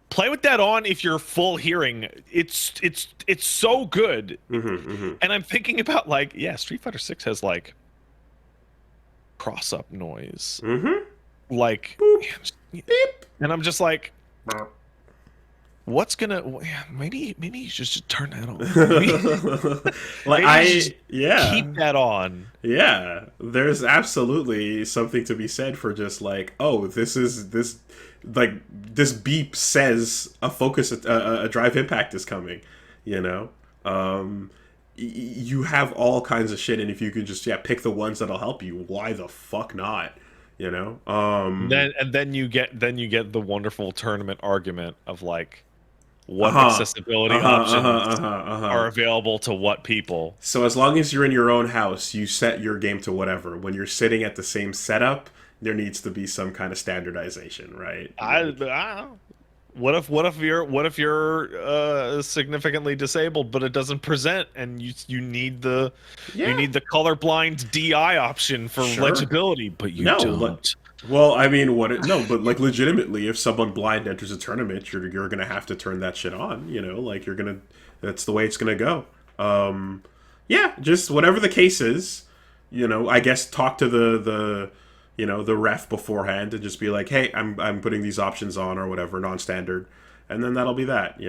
[SPEAKER 1] Play with that on if you're full hearing. It's so good. And I'm thinking about Street Fighter 6 has like cross up noise. Like boop, beep. And I'm just like, what's gonna maybe you should just turn that on.
[SPEAKER 2] Keep
[SPEAKER 1] that on.
[SPEAKER 2] Yeah, there's absolutely something to be said for just like, oh, this beep says a drive impact is coming, you have all kinds of shit, and if you could just pick the ones that'll help you, why the fuck not?
[SPEAKER 1] Then you get the wonderful tournament argument of like what accessibility options are available to what people.
[SPEAKER 2] So as long as you're in your own house, you set your game to whatever. When you're sitting at the same setup, there needs to be some kind of standardization, right?
[SPEAKER 1] What if you're significantly disabled, but it doesn't present, and you need the colorblind DI option for legibility, but you don't.
[SPEAKER 2] Well, I mean, but like legitimately, if someone blind enters a tournament, you're gonna have to turn that shit on. That's the way it's gonna go. Just whatever the case is, I guess talk to the ref beforehand and just be like, hey, I'm putting these options on or whatever, non-standard, and then that'll be that,